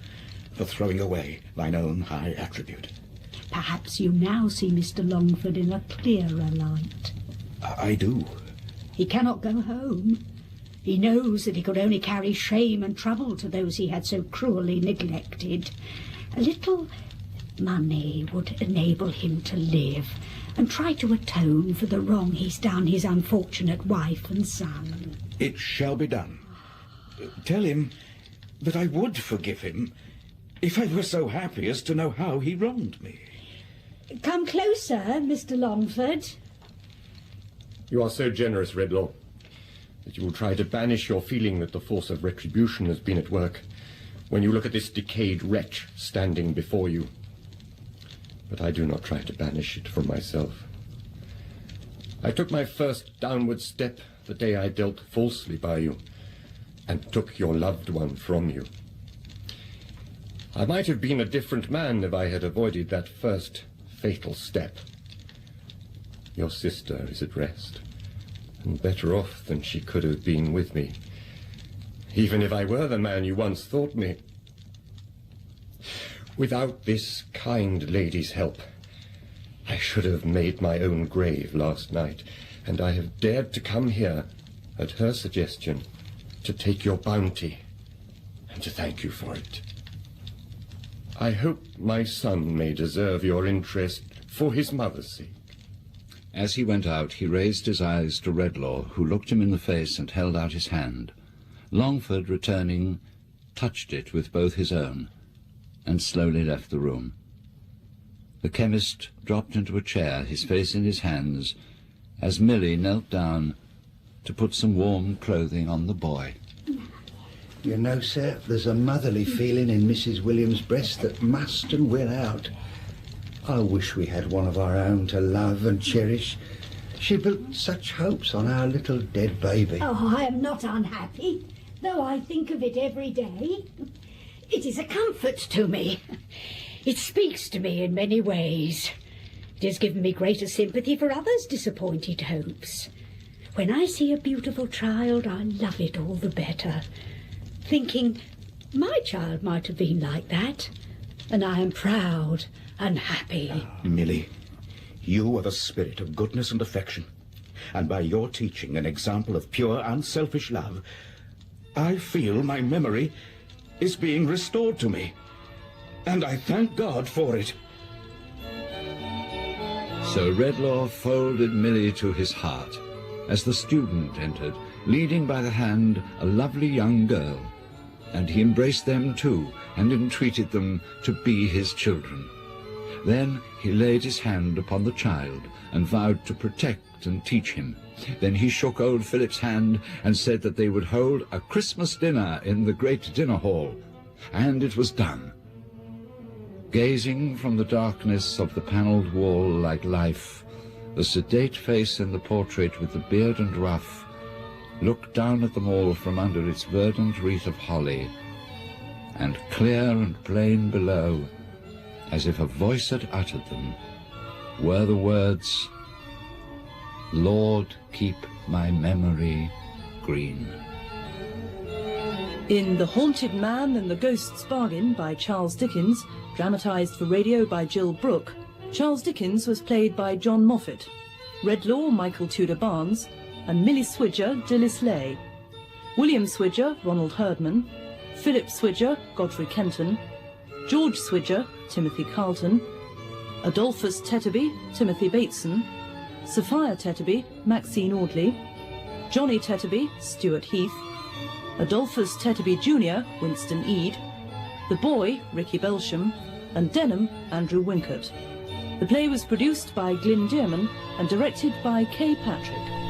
for throwing away thine own high attribute. Perhaps you now see Mr. Longford in a clearer light. I do. He cannot go home. He knows that he could only carry shame and trouble to those he had so cruelly neglected. A little money would enable him to live and try to atone for the wrong he's done his unfortunate wife and son. It shall be done. Tell him that I would forgive him if I were so happy as to know how he wronged me. Come closer, Mr. Longford. You are so generous, Redlaw, that you will try to banish your feeling that the force of retribution has been at work when you look at this decayed wretch standing before you. But I do not try to banish it from myself. I took my first downward step the day I dealt falsely by you and took your loved one from you. I might have been a different man if I had avoided that first fatal step. Your sister is at rest, and better off than she could have been with me, even if I were the man you once thought me. Without this kind lady's help, I should have made my own grave last night, and I have dared to come here, at her suggestion, to take your bounty, and to thank you for it. I hope my son may deserve your interest for his mother's sake. As he went out, he raised his eyes to Redlaw, who looked him in the face and held out his hand. Longford, returning, touched it with both his own, and slowly left the room. The chemist dropped into a chair, his face in his hands, as Milly knelt down to put some warm clothing on the boy. You know, sir, there's a motherly feeling in Mrs. Williams' breast that must and will out. I wish we had one of our own to love and cherish. She built such hopes on our little dead baby. Oh, I am not unhappy, though I think of it every day. It is a comfort to me. It speaks to me in many ways. It has given me greater sympathy for others' disappointed hopes. When I see a beautiful child, I love it all the better, thinking my child might have been like that, and I am proud and happy. Milly, you are the spirit of goodness and affection, and by your teaching an example of pure, unselfish love, I feel my memory is being restored to me, and I thank God for it. So Redlaw folded Milly to his heart as the student entered, leading by the hand a lovely young girl, and he embraced them too and entreated them to be his children. Then he laid his hand upon the child and vowed to protect and teach him. Then he shook old Philip's hand and said that they would hold a Christmas dinner in the great dinner hall, and it was done. Gazing from the darkness of the panelled wall like life, the sedate face in the portrait with the beard and ruff looked down at them all from under its verdant wreath of holly, and clear and plain below, as if a voice had uttered them, were the words, "Lord, keep my memory green." In The Haunted Man and the Ghost's Bargain by Charles Dickens, dramatised for radio by Jill Brooke, Charles Dickens was played by John Moffat, Redlaw, Michael Tudor Barnes, and Milly Swidger, Dilys Lay. William Swidger, Ronald Herdman, Philip Swidger, Godfrey Kenton, George Swidger, Timothy Carlton, Adolphus Tetterby, Timothy Bateson, Sophia Tetterby, Maxine Audley, Johnny Tetterby, Stuart Heath, Adolphus Tetterby Jr., Winston Ede, the boy, Ricky Belsham, and Denham, Andrew Winkert. The play was produced by Glyn Dearman and directed by Kay Patrick.